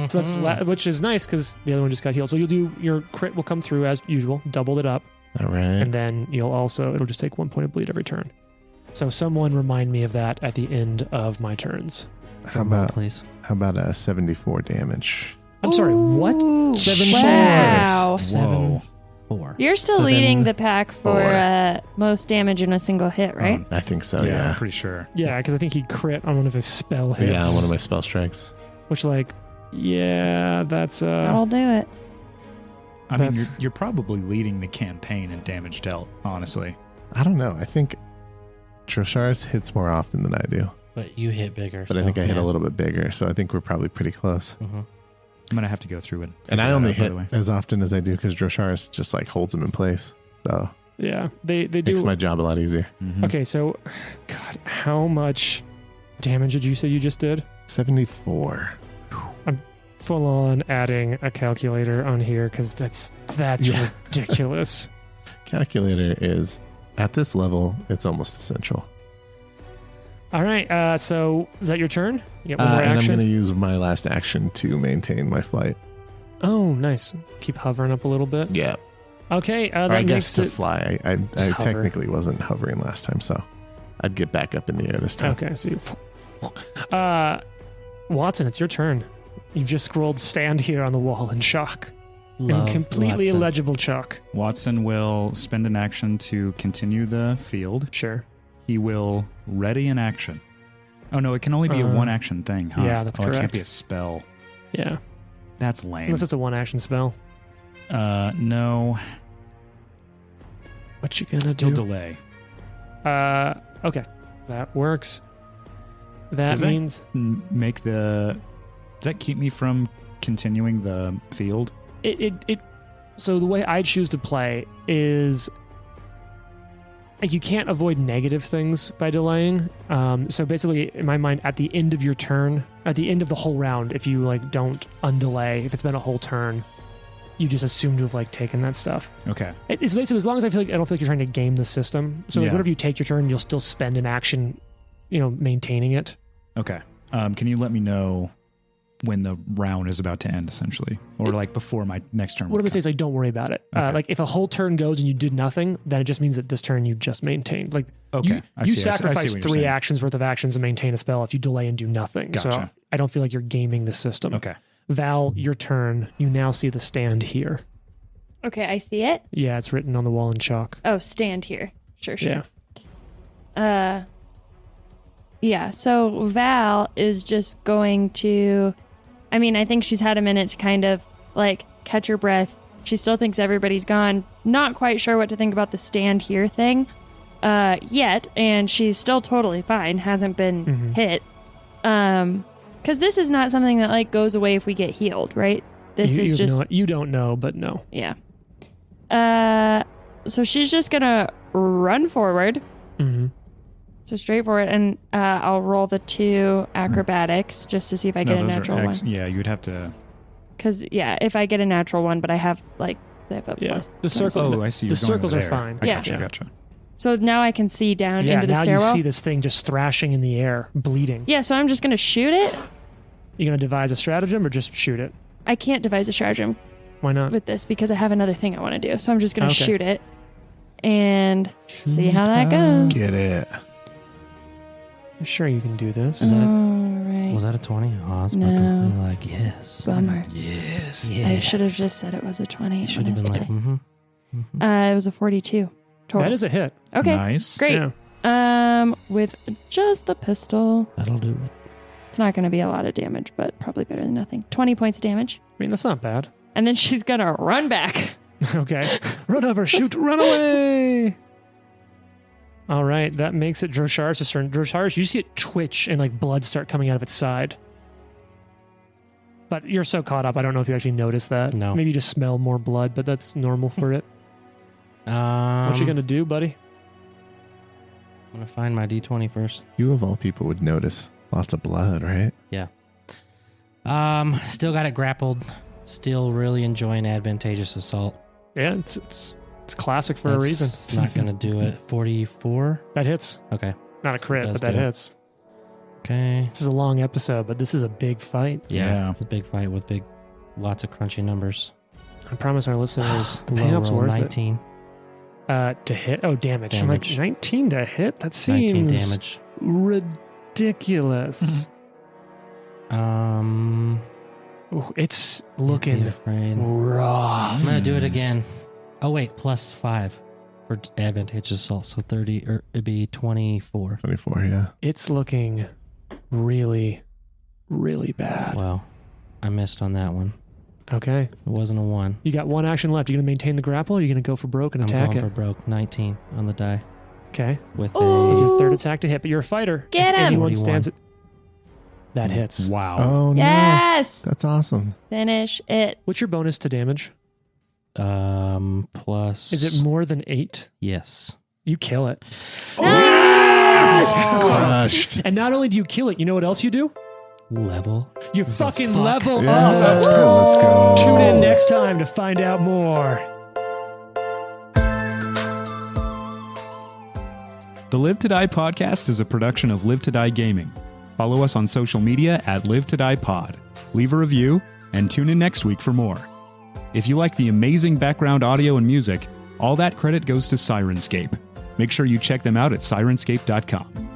S2: So that's which is nice because the other one just got healed. So you'll do your crit will come through as usual, doubled it up,
S5: All right.
S2: and then it'll just take 1 point of bleed every turn. So someone remind me of that at the end of my turns.
S5: How about
S4: please?
S5: how about a 74 damage?
S2: I'm sorry, what?
S3: Ooh,
S2: 7
S3: wow.
S2: points.
S1: Whoa.
S4: 4.
S3: You're still
S5: 7,
S3: leading the pack for
S5: 4.
S3: most damage in a single hit, right?
S5: I think so,
S1: I'm
S5: yeah.
S1: pretty sure.
S2: Yeah, because I think he crit on one of his spell hits.
S5: Yeah, one of my spell strikes.
S2: Which, like, yeah, that's
S3: I'll do it.
S1: I mean,
S2: That's-
S1: you're probably leading the campaign in damage dealt, honestly.
S5: I don't know. I think Drosharis hits more often than I do.
S4: But you hit bigger.
S5: But I think I hit a little bit bigger, so I think we're probably pretty close.
S4: Mm-hmm.
S1: I'm going to have to go through it.
S5: And I only hit as often as I do because Drosharis just like holds them in place. So
S2: yeah, they do.
S5: Makes my job a lot easier.
S2: Mm-hmm. Okay, so, God, how much damage did you say you just did?
S5: 74.
S2: I'm full on adding a calculator on here because that's ridiculous.
S5: Calculator is, at this level, it's almost essential.
S2: All right, so is that your turn? You got one more
S5: and
S2: action?
S5: I'm going to use my last action to maintain my flight.
S2: Oh, nice. Keep hovering up a little bit.
S5: Yeah.
S2: Okay, that
S5: I
S2: makes
S5: guess to
S2: it...
S5: fly. I technically wasn't hovering last time, so I'd get back up in the air this time.
S2: Okay, so Watson, it's your turn. You've just scrolled "stand here" on the wall in chalk. In completely
S4: Watson.
S2: illegible chalk.
S1: Watson will spend an action to continue the field.
S2: Sure.
S1: He will ready an action. Oh, no, it can only be a one-action thing, huh?
S2: Yeah, that's correct.
S1: It can't be a spell.
S2: Yeah.
S1: That's lame.
S2: Unless it's a one-action spell.
S1: No.
S2: What you gonna do?
S1: He'll delay.
S2: Okay. That works. That
S1: Does
S2: means...
S1: Make the... Does that keep me from continuing the field?
S2: So the way I choose to play is... Like, you can't avoid negative things by delaying. So basically, in my mind, at the end of your turn, at the end of the whole round, if you like don't undelay, if it's been a whole turn, you just assume to have like taken that stuff.
S1: Okay.
S2: It's basically, as long as I don't feel like you're trying to game the system. So like, whenever you take your turn, you'll still spend an action, maintaining it.
S1: Okay. Can you let me know when the round is about to end, essentially, or like before my next turn?
S2: What I'm gonna say is, like, don't worry about it.
S1: Okay.
S2: Like, if a whole turn goes and you did nothing, then it just means that this turn you just maintained. Like,
S1: okay,
S2: you sacrifice 3 actions worth of actions to maintain a spell if you delay and do nothing.
S1: Gotcha.
S2: So I don't feel like you're gaming the system.
S1: Okay.
S2: Val, your turn. You now see the stand here.
S3: Okay, I see it.
S2: Yeah, it's written on the wall in chalk.
S3: Oh, stand here. Sure.
S2: Yeah.
S3: Yeah, so Val is just going to... I think she's had a minute to kind of, like, catch her breath. She still thinks everybody's gone. Not quite sure what to think about the stand here thing yet, and she's still totally fine. Hasn't been hit. Because this is not something that, like, goes away if we get healed, right?
S2: You don't know, but no.
S3: Yeah. So she's just going to run forward.
S2: Mm-hmm.
S3: So straight forward, and I'll roll the 2 acrobatics just to see if I get a natural one.
S1: Yeah, you'd have to...
S3: Because, if I get a natural one, but I have, like, I have a plus.
S2: The circle.
S1: Oh, I see.
S2: The circles are fine.
S1: Gotcha.
S3: So now I can see down into the
S2: now
S3: stairwell.
S2: you see this thing just thrashing in the air, bleeding.
S3: Yeah, so I'm just going to shoot it.
S2: You going to devise a stratagem or just shoot it?
S3: I can't devise a stratagem.
S2: Why not?
S3: With this, because I have another thing I want to do. So I'm just going to shoot it and see how that goes.
S5: Get it.
S2: I'm sure you can do this.
S3: All right.
S4: Was that a 20? Oh, I was about to be like, yes.
S3: Bummer.
S5: Yes.
S3: I should have just said it was a 20.
S4: You should have been like,
S3: It was a 42 total.
S2: That is a hit.
S3: Okay.
S1: Nice.
S3: Great.
S2: Yeah.
S3: With just the pistol.
S4: That'll do it.
S3: It's not going to be a lot of damage, but probably better than nothing. 20 points of damage.
S2: That's not bad.
S3: And then she's going to run back.
S2: Okay. Run over, shoot, run away. All right, that makes it Drosharis' turn. Drosharis, you see it twitch and like blood start coming out of its side. But you're so caught up, I don't know if you actually noticed that.
S4: No.
S2: Maybe you just smell more blood, but that's normal for it. What you gonna do, buddy?
S4: I'm gonna find my D20 first.
S5: You of all people would notice lots of blood, right?
S4: Yeah. Still got it grappled. Still really enjoying advantageous assault.
S2: Yeah, it's classic for a reason.
S4: It's not gonna do it. 44.
S2: That hits.
S4: Okay.
S2: Not a crit, but that hits.
S4: Okay.
S2: This is a long episode, but this is a big fight.
S4: Yeah. It's a big fight with lots of crunchy numbers.
S2: I promise our listeners the
S4: Low
S2: payoff's
S4: roll,
S2: worth
S4: 19.
S2: it. To hit? Oh, damage. I'm like, 19 to hit? That seems
S4: 19 damage.
S2: Ridiculous. Ooh, it's looking rough.
S4: I'm gonna do it again. Oh wait, plus 5 for advantageous assault, so 30, or it'd be 24.
S5: 24, yeah.
S2: It's looking really, really bad.
S4: Well, I missed on that one.
S2: Okay.
S4: It wasn't a 1.
S2: You got one action left. You gonna maintain the grapple, or are you gonna go for broke and
S4: I'm
S2: attack
S4: going
S2: it?
S4: for broke. 19 on the die.
S2: Okay.
S4: with
S3: Ooh.
S2: With
S4: a
S2: your third attack to hit, but you're a fighter.
S3: Get him.
S2: Anyone
S4: 41.
S2: stands it. That hits.
S1: Wow.
S5: Oh, no.
S3: Yes.
S5: That's awesome.
S3: Finish it.
S2: What's your bonus to damage?
S4: plus.
S2: Is it more than 8?
S4: Yes.
S2: You kill it.
S5: Crushed.
S2: And not only do you kill it, you know what else you do?
S4: Level.
S2: You fucking level
S5: Yeah,
S2: up. Let's
S5: let's go.
S2: Tune in next time to find out more.
S1: The Live to Die podcast is a production of Live to Die Gaming. Follow us on social media at Live to Die Pod. Leave a review and tune in next week for more. If you like the amazing background audio and music, all that credit goes to Syrinscape. Make sure you check them out at Syrinscape.com.